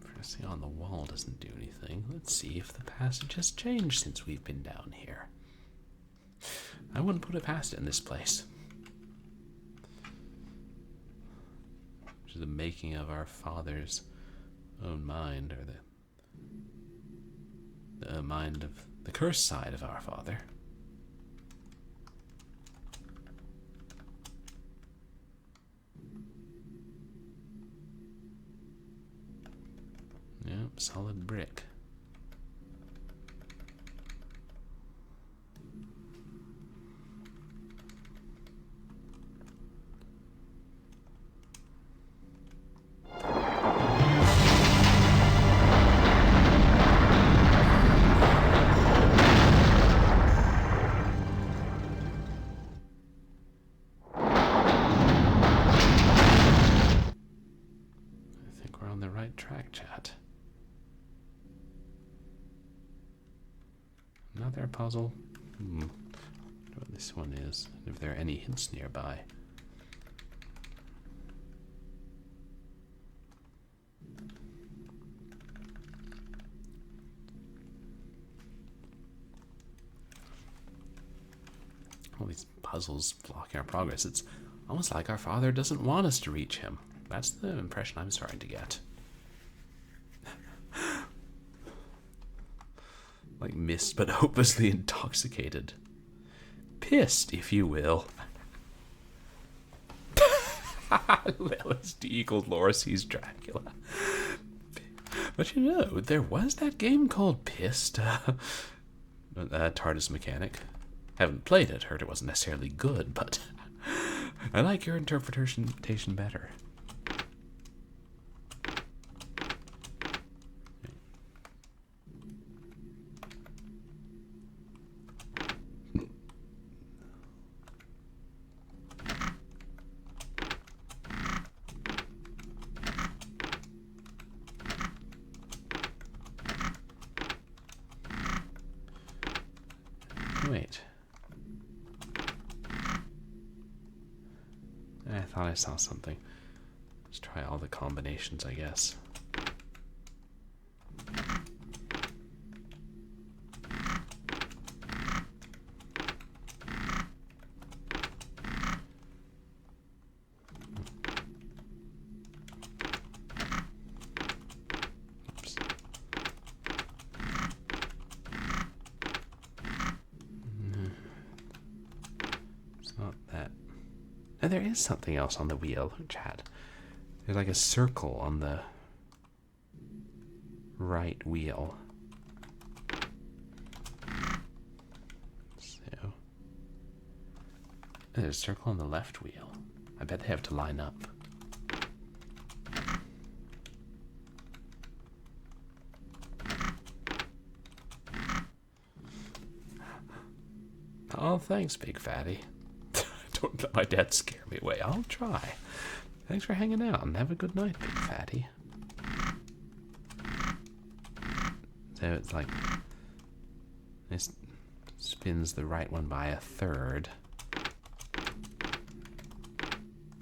Pressing on the wall doesn't do anything. Let's see if the passage has changed since we've been down here. I wouldn't put it past it in this place. Which is the making of our father's own mind, or the mind of the cursed side of our father. Yep, solid brick. Track chat. Another puzzle. I wonder what this one is. If there are any hints nearby. All these puzzles blocking our progress. It's almost like our father doesn't want us to reach him. That's the impression I'm starting to get. Like mist, but hopelessly intoxicated. pissed, if you will. Lilith equals Laura sees Dracula. But you know, there was that game called Pissed. TARDIS Mechanic. Haven't played it, heard it wasn't necessarily good, but I like your interpretation better. Wait. I thought I saw something. Let's try all the combinations, I guess. Oops. It's not that. And there is something else on the wheel, Chad. There's like a circle on the right wheel. So, there's a circle on the left wheel. I bet they have to line up. Oh, thanks, big fatty. Don't let my dad scare me away. I'll try. Thanks for hanging out and have a good night, big fatty. So it's like this spins the right one by a third.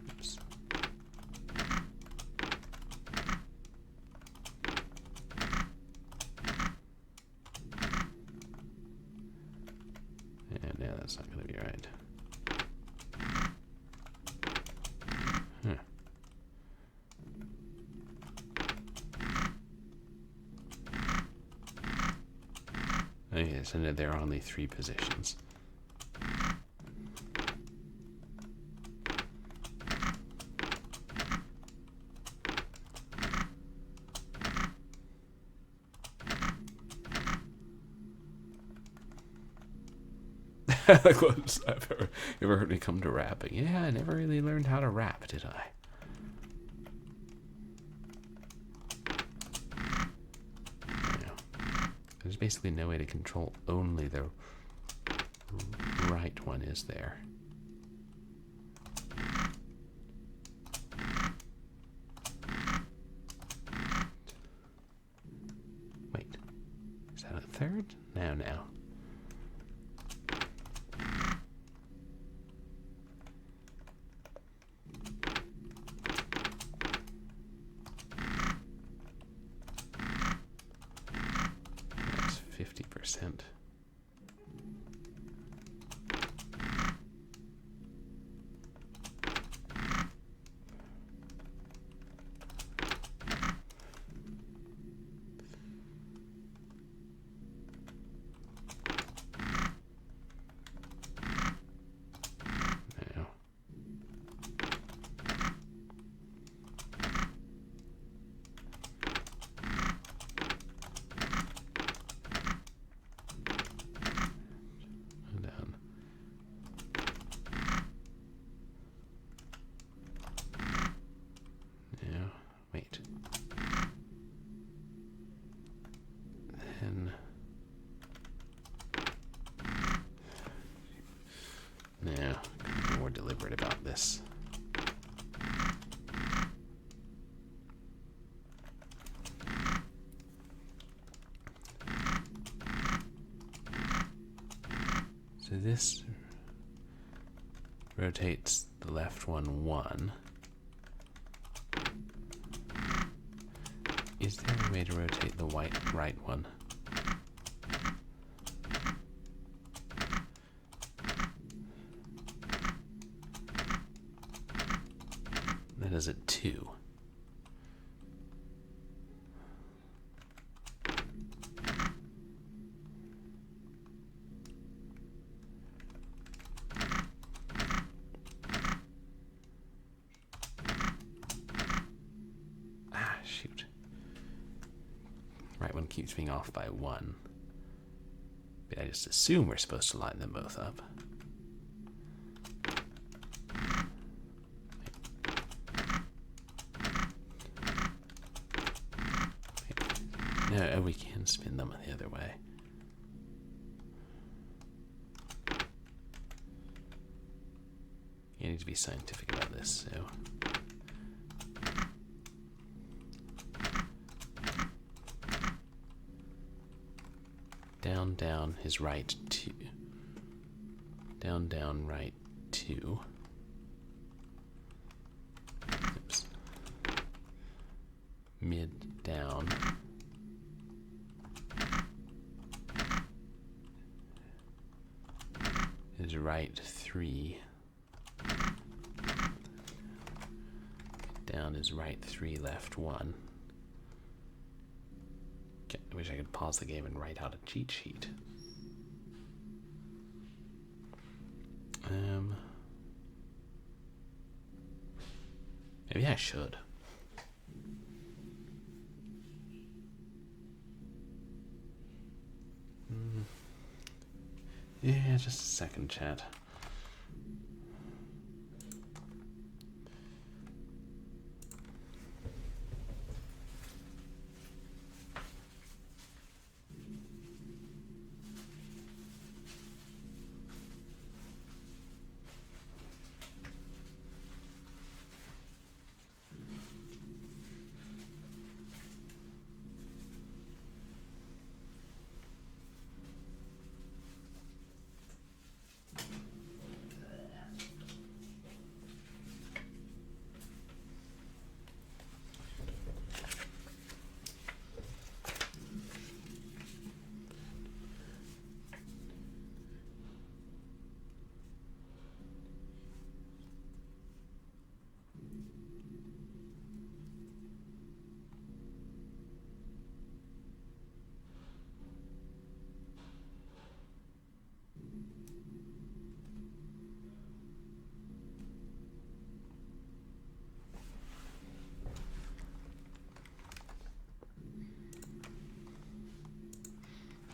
Oops. And yeah, that's not going to be right. Okay, so there are only 3 positions. The closest I've ever heard me come to rapping. Yeah, I never really learned how to rap, did I? There's basically no way to control only the right one, is there? Wait, is that a third? No, no. That's 50%. Wait. Then... No, be more deliberate about this. So this rotates the left one 1. Is there a way to rotate the right one? That is at 2. keeps being off by 1. But I just assume we're supposed to line them both up. No, we can spin them the other way. You need to be scientific about this, so... Down, down is right 2. Down, down, right 2. Oops. Mid, down. Is right 3. Down is right 3, left 1. I wish I could pause the game and write out a cheat sheet. Maybe I should. Yeah, just a second, chat.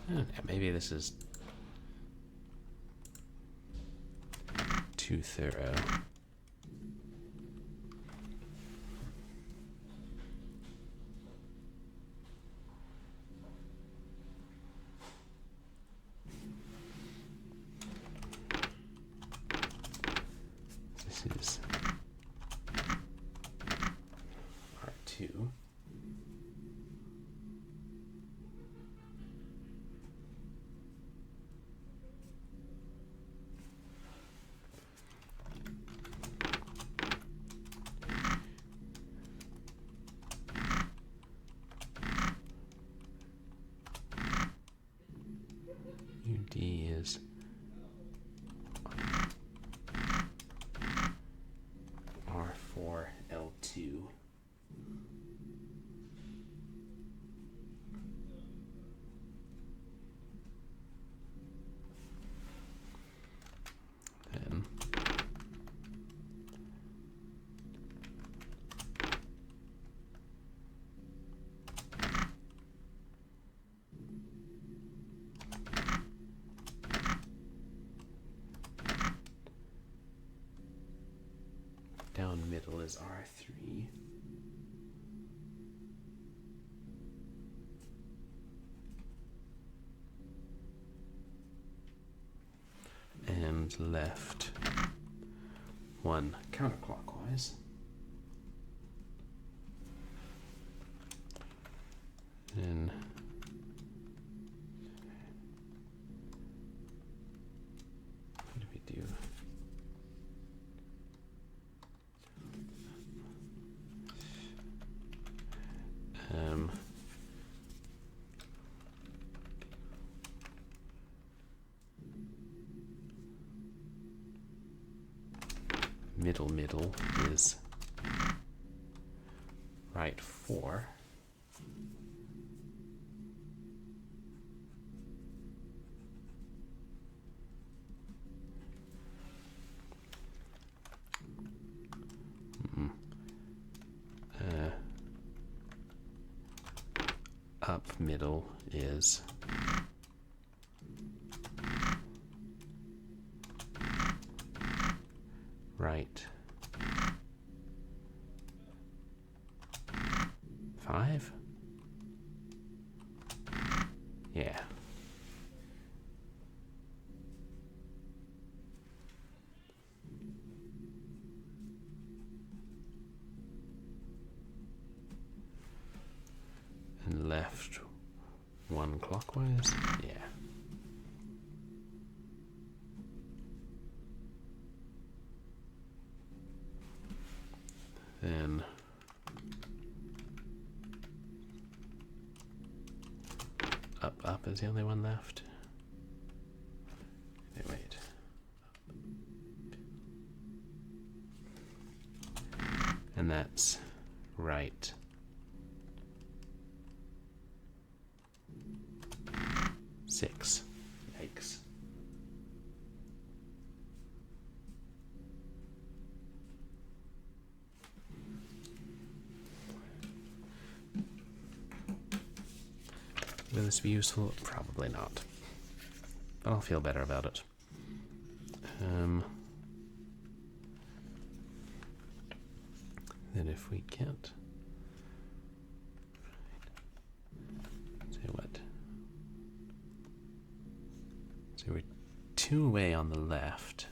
Yeah, maybe this is too thorough. This is R2. UD is R4, L2. Then down middle is R3. And left 1 counterclockwise. And what do we do? Middle is right 4. up, middle is right 5? Yeah. And left 1 clockwise? Yeah. Then up is the only one left. Wait. And that's right 6. Yikes. Will this be useful? Probably not. But I'll feel better about it. Then if we can't... Say what? So we're 2 away on the left.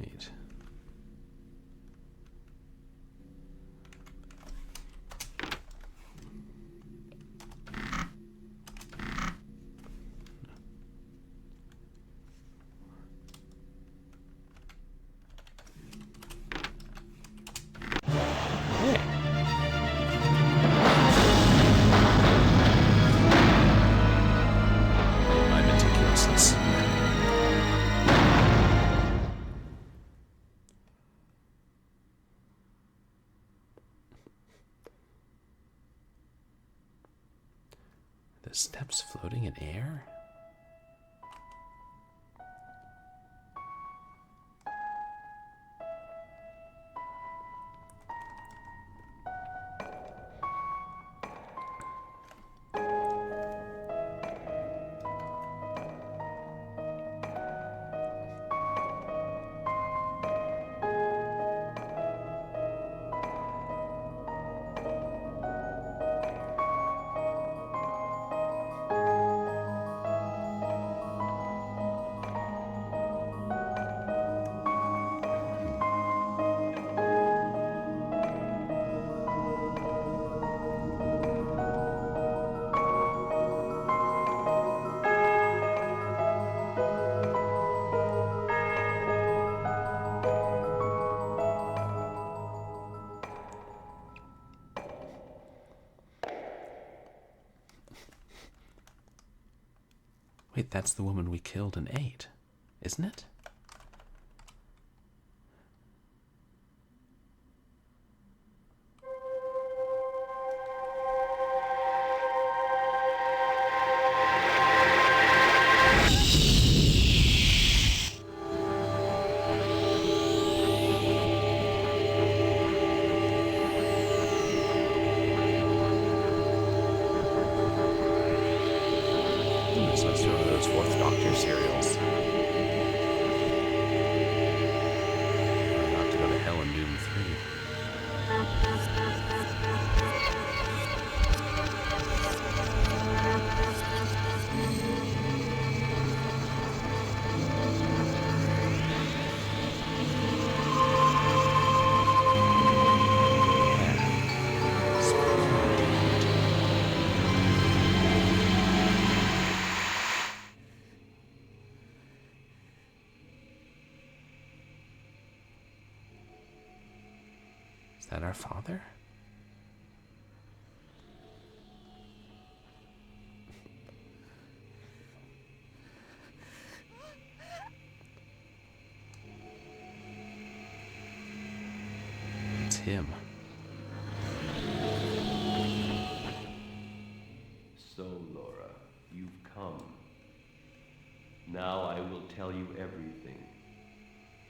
Wait. My meticulousness. The steps floating in air? Wait, that's the woman we killed and ate, isn't it? This must be one of those Fourth Doctor serials. We're about to go to hell and Doom 3. Is that our father? It's him. Come. Now I will tell you everything.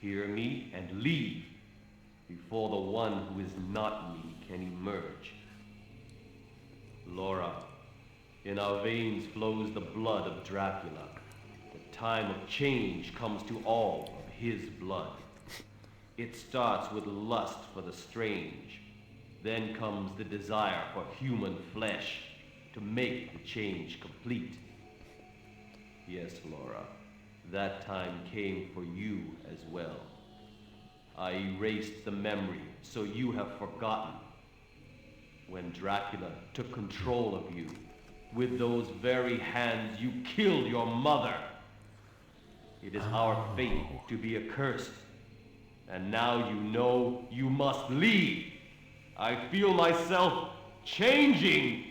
Hear me and leave before the one who is not me can emerge. Laura, in our veins flows the blood of Dracula. The time of change comes to all of his blood. It starts with lust for the strange. Then comes the desire for human flesh to make the change complete. Yes, Laura, that time came for you as well. I erased the memory so you have forgotten. When Dracula took control of you, with those very hands you killed your mother. It is our fate to be accursed. And now you know you must leave. I feel myself changing.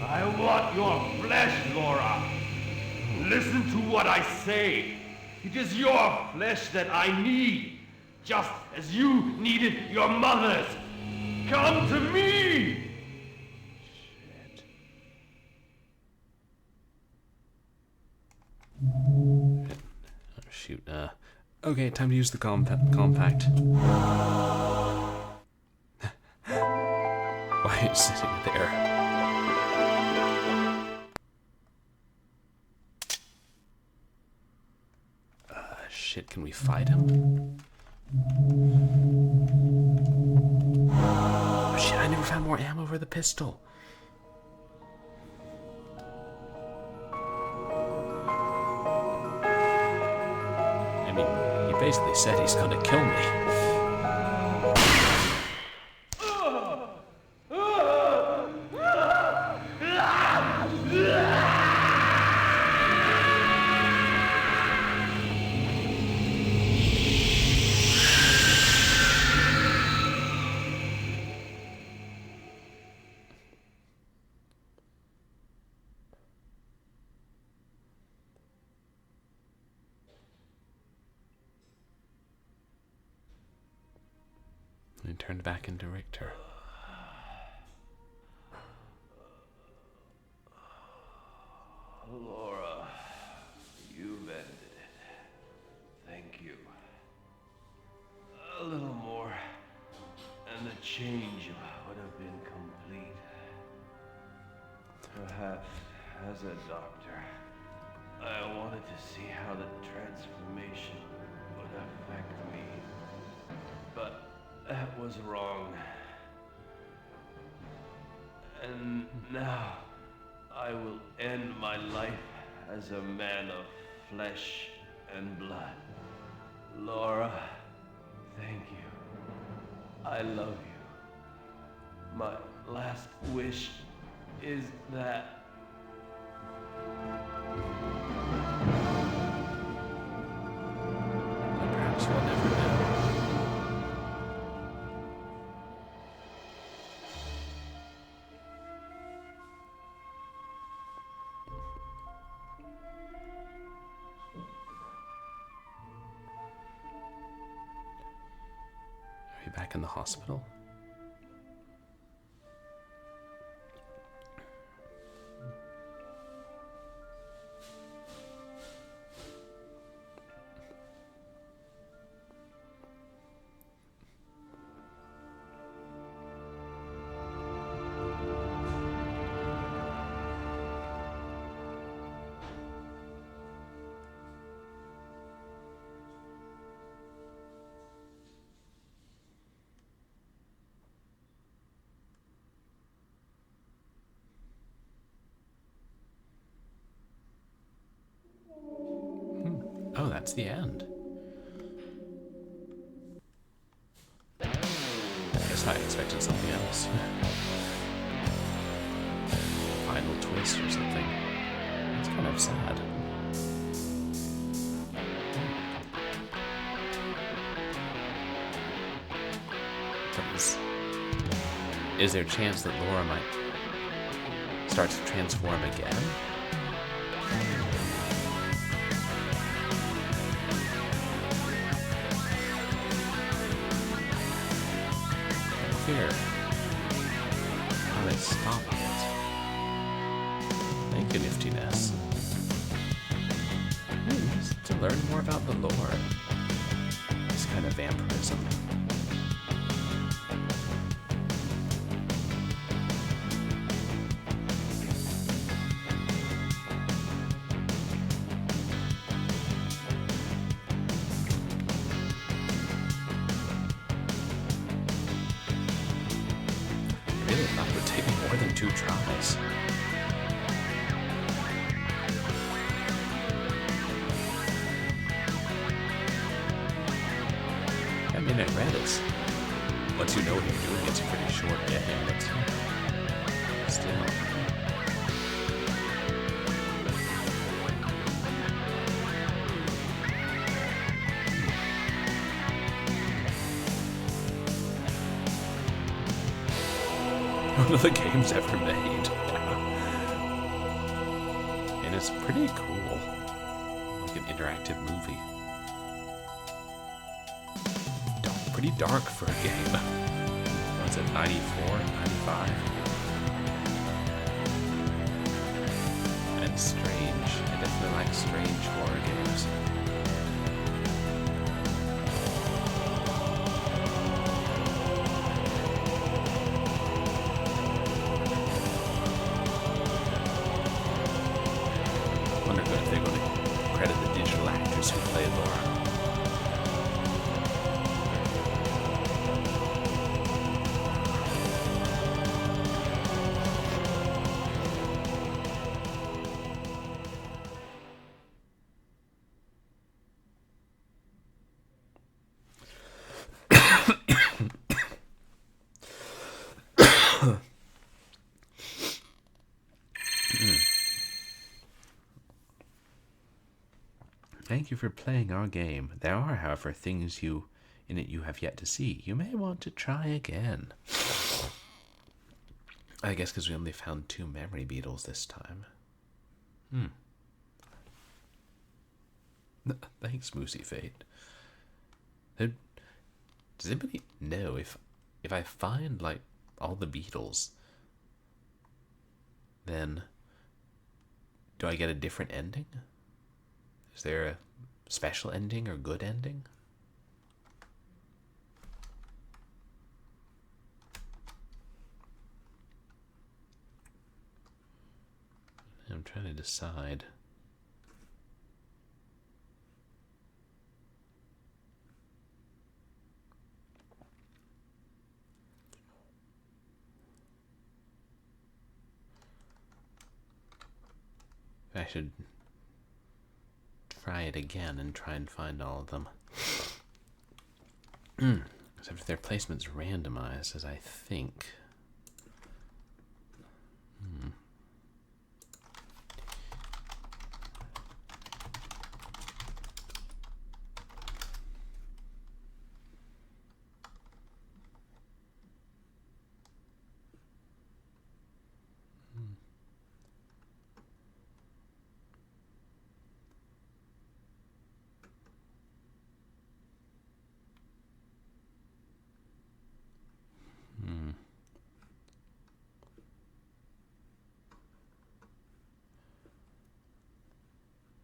I want your flesh, Laura. Listen to what I say. It is your flesh that I need, just as you needed your mother's. Come to me! Shit. Oh, shoot. Okay, time to use the compact. Why are you sitting there? Shit, can we fight him? Oh shit, I never found more ammo for the pistol. I mean, he basically said he's gonna kill me. And turned back into Richter. Laura, you've ended it. Thank you. A little more, and the change would have been complete. Perhaps, as a doctor, I wanted to see how the transformation would affect me. But that was wrong. And now, I will end my life as a man of flesh and blood. Laura, thank you. I love you. My last wish is that... Perhaps we'll never know. Are we back in the hospital? Oh, that's the end. I guess I expected something else. Final twist or something. It's kind of sad. That was Is there a chance that Laura might start to transform again? Here. How they stop it. Thank you, Niftiness. Just to learn more about the lore. This kind of vampirism. I really thought it would take me more than 2 tries. I mean, I read it. Once you know what you're doing, it's a pretty short game, but still. One of the games ever made. And it's pretty cool. Like an interactive movie. Pretty dark for a game. What's it, 94, 95? And strange. I definitely like strange horror games. Wonder if they're going to credit the digital actress who played Laura. Thank you for playing our game. There are, however, things in it you have yet to see. You may want to try again. I guess because we only found 2 memory-beetles this time. Thanks, Moosey Fate. Does anybody know if I find, like, all the beetles, then do I get a different ending? Is there a special ending or good ending? I'm trying to decide. I should try it again and try and find all of them. Except if their placement's randomized, as I think.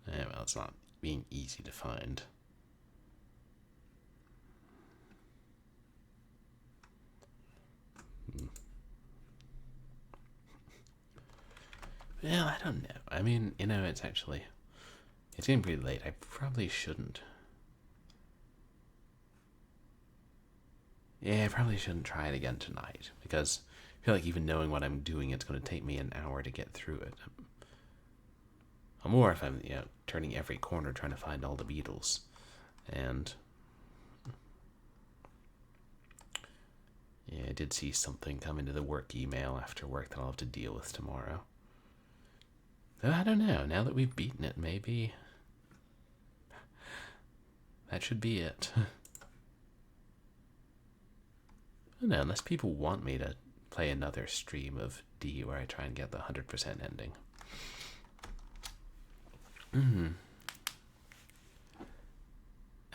Yeah, well, it's not being easy to find. Well, I don't know. I mean, it's getting pretty late. I probably shouldn't. Yeah, I probably shouldn't try it again tonight, because I feel like even knowing what I'm doing, it's going to take me an hour to get through it. Or if I'm, turning every corner trying to find all the beetles. And yeah, I did see something come into the work email after work that I'll have to deal with tomorrow. I don't know. Now that we've beaten it, maybe that should be it. I don't know, unless people want me to play another stream of D where I try and get the 100% ending. I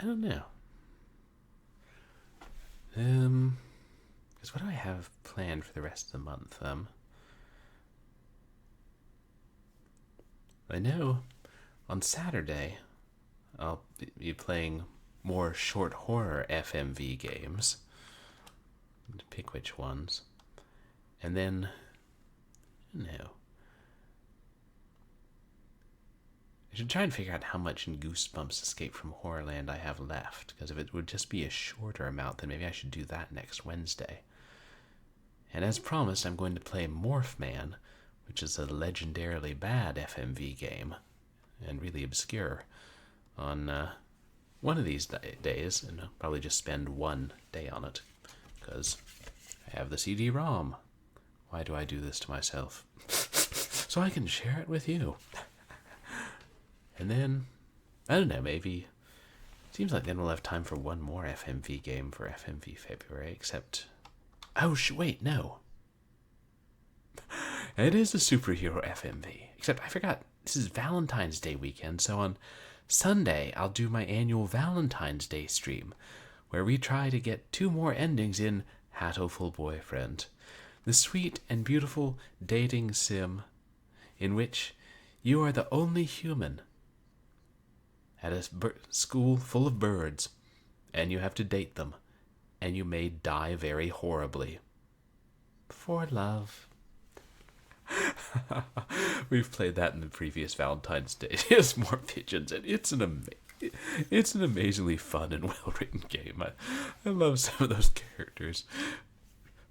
don't know. Because what do I have planned for the rest of the month? I know on Saturday I'll be playing more short horror FMV games. Pick which ones. And then, no. I should try and figure out how much in Goosebumps Escape from Horrorland I have left, because if it would just be a shorter amount, then maybe I should do that next Wednesday. And as promised, I'm going to play Morph Man, which is a legendarily bad FMV game, and really obscure, on one of these days, and I'll probably just spend one day on it, because I have the CD-ROM. Why do I do this to myself? So I can share it with you. And then, I don't know, maybe, seems like then we'll have time for one more FMV game for FMV February, except, oh, wait, no. It is a superhero FMV, except I forgot, this is Valentine's Day weekend, so on Sunday I'll do my annual Valentine's Day stream, where we try to get 2 more endings in Hatoful Boyfriend, the sweet and beautiful dating sim in which you are the only human at a school full of birds, and you have to date them, and you may die very horribly. For love. We've played that in the previous Valentine's Day. There's more pigeons, and it's an amazingly fun and well-written game. I love some of those characters.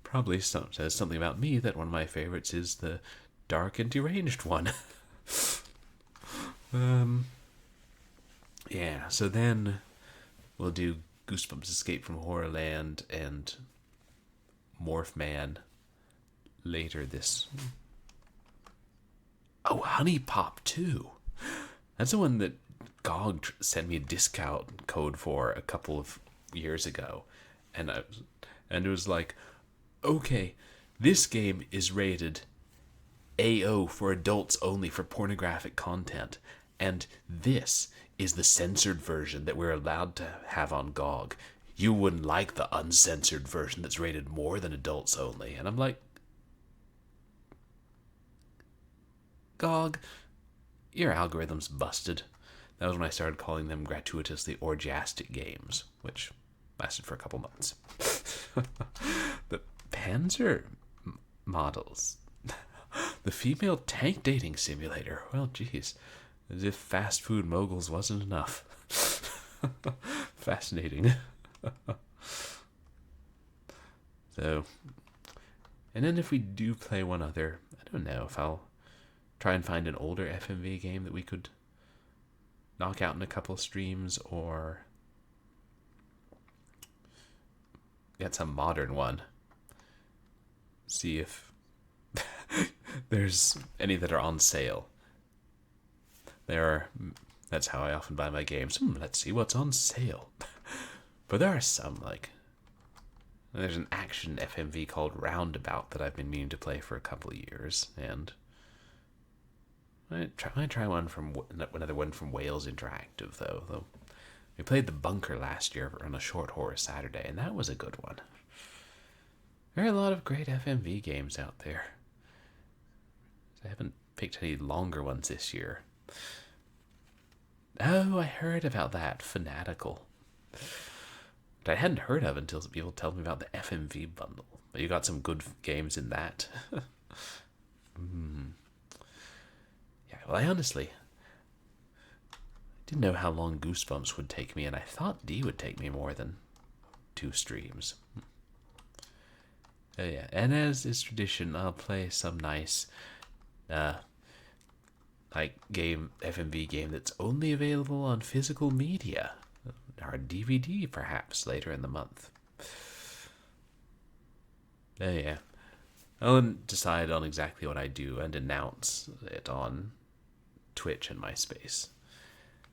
Probably says something about me that one of my favorites is the dark and deranged one. Yeah, so then we'll do Goosebumps Escape from Horrorland and Morph Man later this. Oh, Honey Pop 2. That's the one that GOG sent me a discount code for a couple of years ago. And it was like, okay, this game is rated AO for adults only for pornographic content. And this is the censored version that we're allowed to have on GOG. You wouldn't like the uncensored version that's rated more than adults only. And I'm like, GOG, your algorithm's busted. That was when I started calling them gratuitously orgiastic games, which lasted for a couple months. The Panzer models. The female tank dating simulator. Well, geez. As if fast food moguls wasn't enough. Fascinating. So, and then if we do play one other, I don't know if I'll try and find an older FMV game that we could knock out in a couple streams, or get some modern one. See if there's any that are on sale. That's how I often buy my games. Let's see what's on sale. But there are some, like, there's an action FMV called Roundabout that I've been meaning to play for a couple of years, and I try another one from Wales Interactive, though. We played The Bunker last year on a short horror Saturday, and that was a good one. There are a lot of great FMV games out there. I haven't picked any longer ones this year. Oh, I heard about that, Fanatical. But I hadn't heard of until people told me about the FMV bundle. But you got some good games in that. Yeah, well, I honestly didn't know how long Goosebumps would take me, and I thought D would take me more than 2 streams. Oh yeah, and as is tradition, I'll play some nice FMV game that's only available on physical media, or DVD perhaps later in the month. Oh yeah, I'll decide on exactly what I do and announce it on Twitch and MySpace.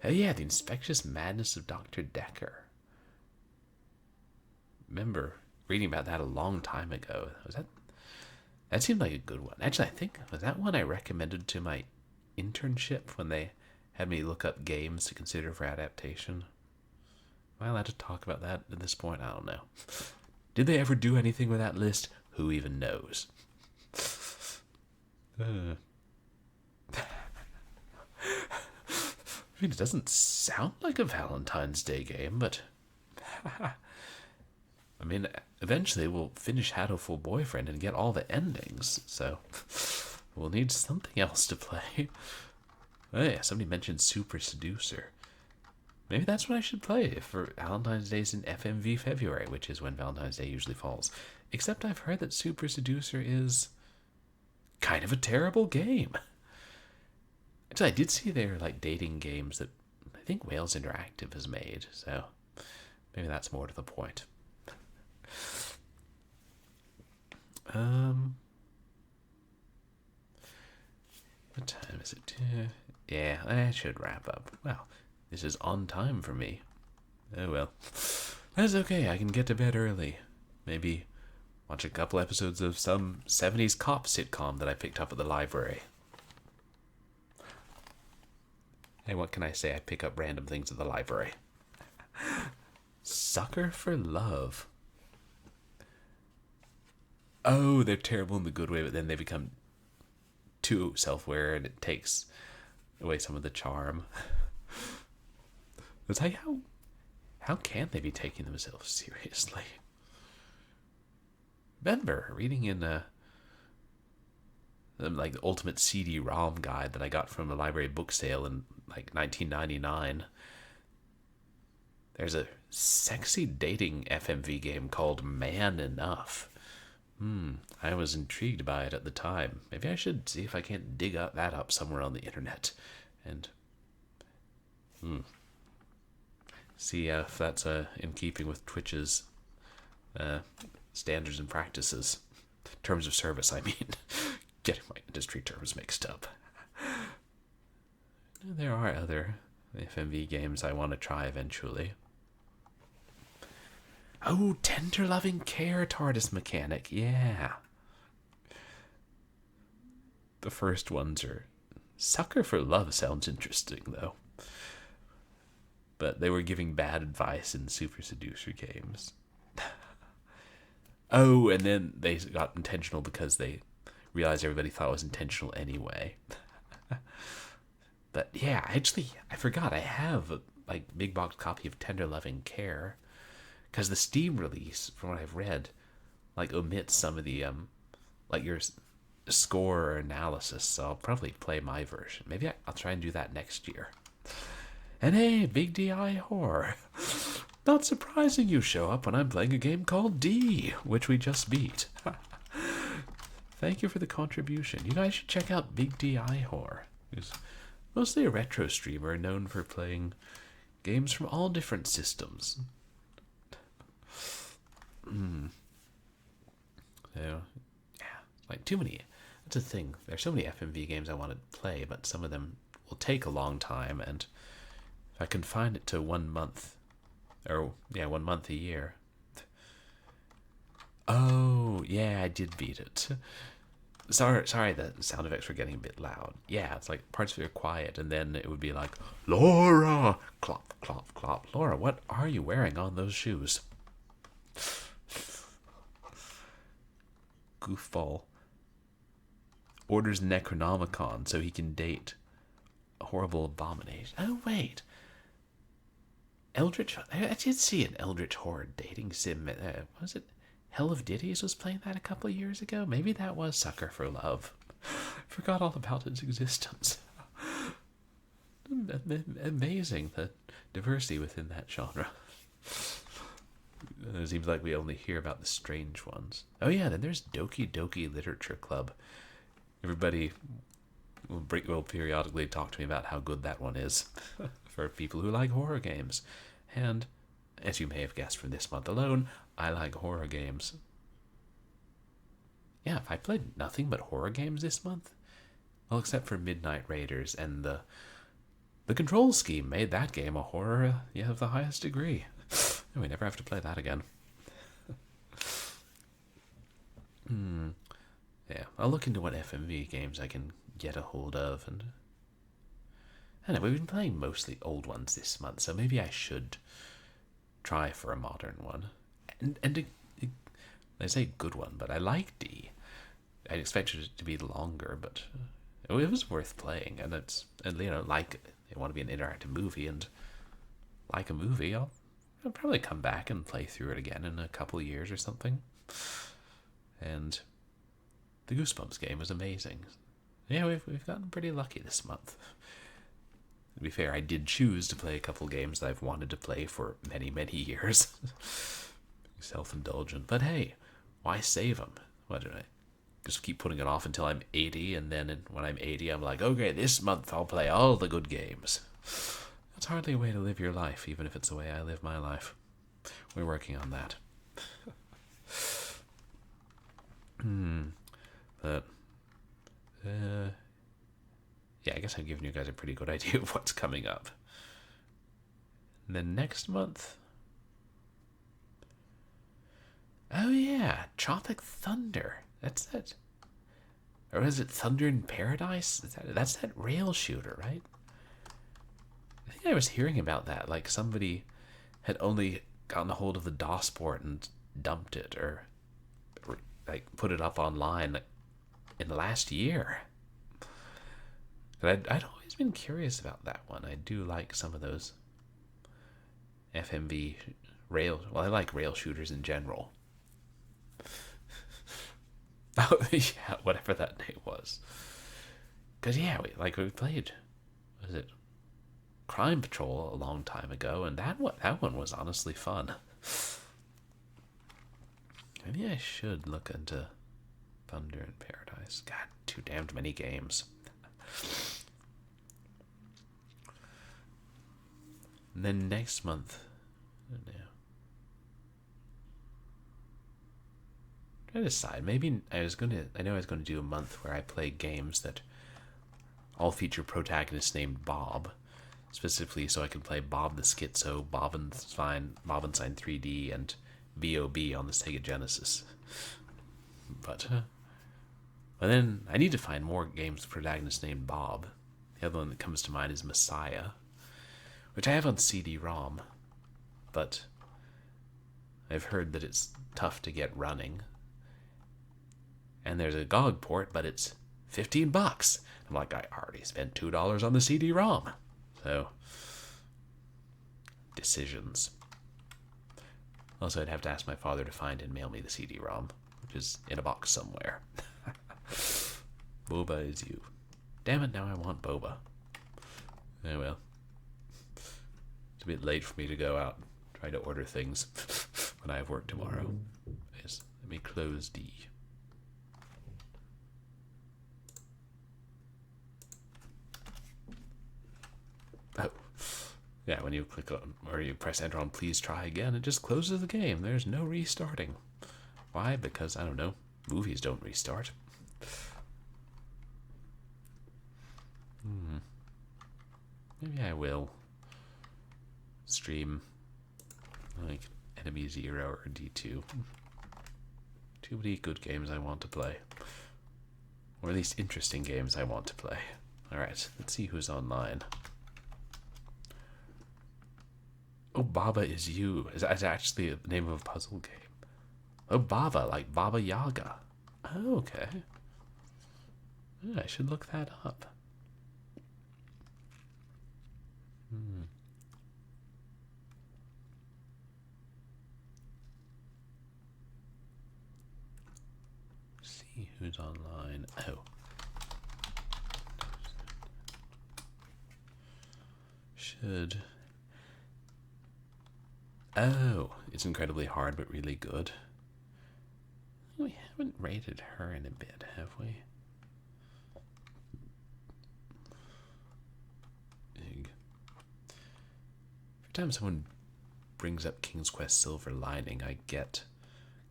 Oh yeah, The Infectious Madness of Dr. Decker. Remember reading about that a long time ago. That seemed like a good one. Actually, I think, was that one I recommended to my internship when they had me look up games to consider for adaptation? Am I allowed to talk about that at this point? I don't know. Did they ever do anything with that list? Who even knows? I mean, it doesn't sound like a Valentine's Day game, but I mean, eventually we'll finish Hatoful Boyfriend and get all the endings, so we'll need something else to play. Oh yeah, somebody mentioned Super Seducer. Maybe that's what I should play for Valentine's Day's in FMV February, which is when Valentine's Day usually falls. Except I've heard that Super Seducer is kind of a terrible game. Actually, I did see they're like dating games that I think Wales Interactive has made, so maybe that's more to the point. What time is it? Yeah, I should wrap up. Well, this is on time for me. Oh well. That's okay, I can get to bed early. Maybe watch a couple episodes of some 70s cop sitcom that I picked up at the library. Hey, what can I say? I pick up random things at the library. Sucker for Love. Oh, they're terrible in the good way, but then they become too self-aware and it takes away some of the charm. It's like, how can they be taking themselves seriously? Remember reading in like the ultimate CD-ROM guide that I got from a library book sale in like 1999. There's a sexy dating FMV game called Man Enough. I was intrigued by it at the time. Maybe I should see if I can't dig that up somewhere on the internet and see if that's in keeping with Twitch's standards and practices. Terms of service, I mean. Getting my industry terms mixed up. There are other FMV games I want to try eventually. Oh, Tender Loving Care TARDIS mechanic, yeah. The first ones are... Sucker for Love sounds interesting, though. But they were giving bad advice in Super Seducer games. Oh, and then they got intentional because they realized everybody thought it was intentional anyway. But yeah, actually, I forgot. I have a big box copy of Tender Loving Care. Because the Steam release, from what I've read, omits some of the, your score or analysis, so I'll probably play my version. Maybe I'll try and do that next year. And hey, Big DI Horror. Not surprising you show up when I'm playing a game called D, which we just beat. Thank you for the contribution. You guys should check out Big DI Horror. He's mostly a retro streamer known for playing games from all different systems. So, yeah, too many. That's the thing. There's so many FMV games I want to play, but some of them will take a long time, and if I confine it to 1 month, 1 month a year. Oh, yeah, I did beat it. Sorry, the sound effects were getting a bit loud. Yeah, it's like parts of it are quiet, and then it would be like, Laura! Clop, clop, clop. Laura, what are you wearing on those shoes? Goofball orders Necronomicon so he can date a horrible abomination. Oh, wait. Eldritch... I did see an Eldritch Horror dating sim. Was it Hell of Ditties was playing that a couple of years ago? Maybe that was Sucker for Love. Forgot all about its existence. Amazing, the diversity within that genre. It seems like we only hear about the strange ones. Oh yeah, then there's Doki Doki Literature Club. Everybody will periodically talk to me about how good that one is for people who like horror games. And, as you may have guessed from this month alone, I like horror games. Yeah, I played nothing but horror games this month. Well, except for Midnight Raiders, and the control scheme made that game a horror of the highest degree. And we never have to play that again. Yeah, I'll look into what FMV games I can get a hold of, and I don't know, we've been playing mostly old ones this month, so maybe I should try for a modern one. I say good one, but I like D. I expected it to be longer, but it was worth playing, and like I want to be an interactive movie, and like a movie, I'll probably come back and play through it again in a couple of years or something. And the Goosebumps game was amazing. Yeah, we've gotten pretty lucky this month. To be fair, I did choose to play a couple games that I've wanted to play for many, many years. Self-indulgent. But hey, why save them? What did I just keep putting it off until I'm 80, and then when I'm 80, I'm like, okay, this month I'll play all the good games. That's hardly a way to live your life, even if it's the way I live my life. We're working on that. But, yeah, I guess I've given you guys a pretty good idea of what's coming up. And then next month... Oh yeah, Tropic Thunder. That's it. Or is it Thunder in Paradise? That's that rail shooter, right? I think I was hearing about that. Like somebody had only gotten a hold of the DOS port and dumped it, or like put it up online in the last year. But I'd always been curious about that one. I do like some of those FMV rail. Well, I like rail shooters in general. Oh yeah, whatever that name was. Because yeah, we played. Was it Crime Patrol a long time ago, and that one was honestly fun. Maybe I should look into Thunder in Paradise. God, too damned many games. And then next month, I decide. Maybe I know I was going to do a month where I play games that all feature protagonists named Bob, specifically so I can play Bob the Schizo, Bobenstein 3D, and B.O.B. on the Sega Genesis. But then I need to find more games with protagonists named Bob. The other one that comes to mind is Messiah, which I have on CD-ROM, but I've heard that it's tough to get running. And there's a GOG port, but it's $15. I'm like, I already spent $2 on the CD-ROM. So, decisions. Also, I'd have to ask my father to find and mail me the CD-ROM, which is in a box somewhere. Boba is you. Damn it, now I want boba. Oh well. It's a bit late for me to go out and try to order things when I have work tomorrow. Yes, let me close D. Oh, yeah, when you click on, or you press enter on please try again, it just closes the game. There's no restarting. Why? Because, I don't know, movies don't restart. Maybe I will stream, like, Enemy Zero or D2. Too many good games I want to play. Or at least interesting games I want to play. Alright, let's see who's online. Oh, Baba is you. Is actually the name of a puzzle game. Oh, Baba, like Baba Yaga. Oh, okay. Yeah, I should look that up. See who's online. Oh. Should... Oh, it's incredibly hard but really good. We haven't rated her in a bit, have we? Every time someone brings up King's Quest Silver Lining, I get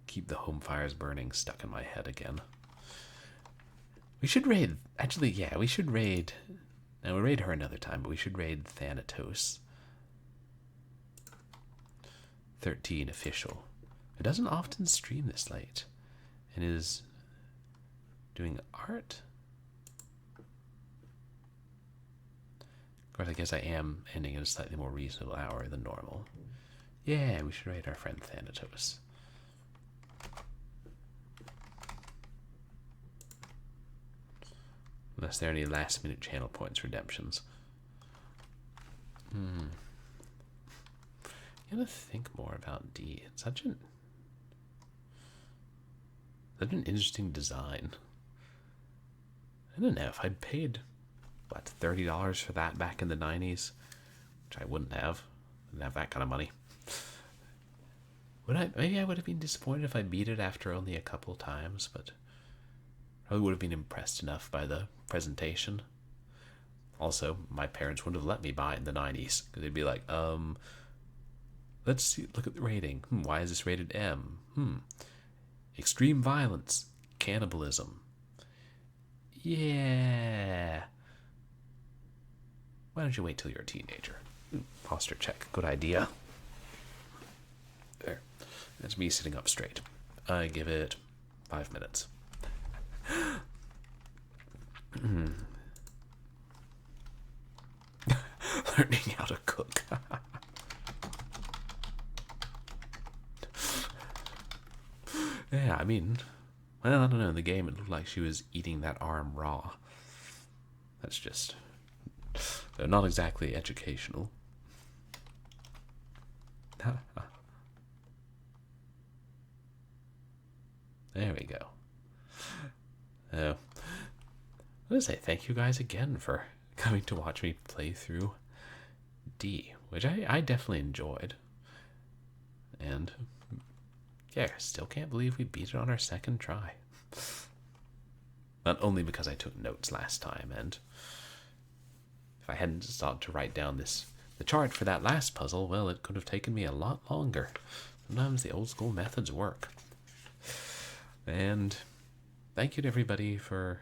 Keep the Home Fires Burning stuck in my head again. We should raid... Actually, yeah, we should raid... Now, we'll raid her another time, but we should raid Thanatos. 13 official. It doesn't often stream this late. It is doing art. Of course, I guess I am ending at a slightly more reasonable hour than normal. Yeah, we should raid our friend Thanatos. Unless there are any last-minute channel points redemptions. You gotta think more about D. It's such an interesting design. I don't know if I'd paid what, $30 for that back in the 90s, which I wouldn't have. Didn't have that kind of money. Maybe I would have been disappointed if I beat it after only a couple times, but probably would have been impressed enough by the presentation. Also, my parents wouldn't have let me buy it in the 90s, because they'd be like, let's see, look at the rating. Why is this rated M? Extreme violence, cannibalism. Yeah. Why don't you wait till you're a teenager? Posture check, good idea. There. That's me sitting up straight. I give it 5 minutes. Learning how to cook. Yeah, I mean, well, I don't know. In the game, it looked like she was eating that arm raw. That's just... They're not exactly educational. There we go. I want to say thank you guys again for coming to watch me play through D, which I definitely enjoyed. And yeah, still can't believe we beat it on our second try. Not only because I took notes last time, and if I hadn't started to write down the chart for that last puzzle, well, it could have taken me a lot longer. Sometimes the old school methods work. And thank you to everybody for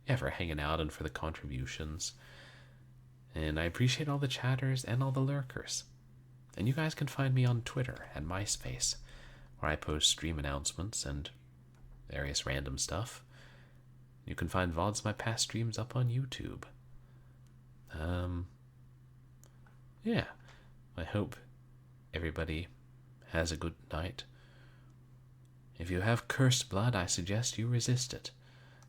hanging out and for the contributions. And I appreciate all the chatters and all the lurkers. And you guys can find me on Twitter and MySpace, where I post stream announcements and various random stuff. You can find VODs of my past streams up on YouTube. Yeah, I hope everybody has a good night. If you have cursed blood, I suggest you resist it.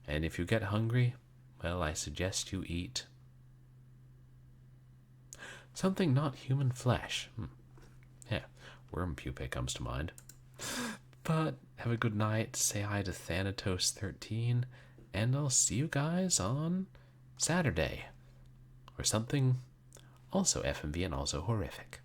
And if you get hungry, well, I suggest you eat something not human flesh. Yeah, worm pupae comes to mind. But have a good night, say hi to Thanatos 13, and I'll see you guys on Saturday. Or something also FMV and also horrific.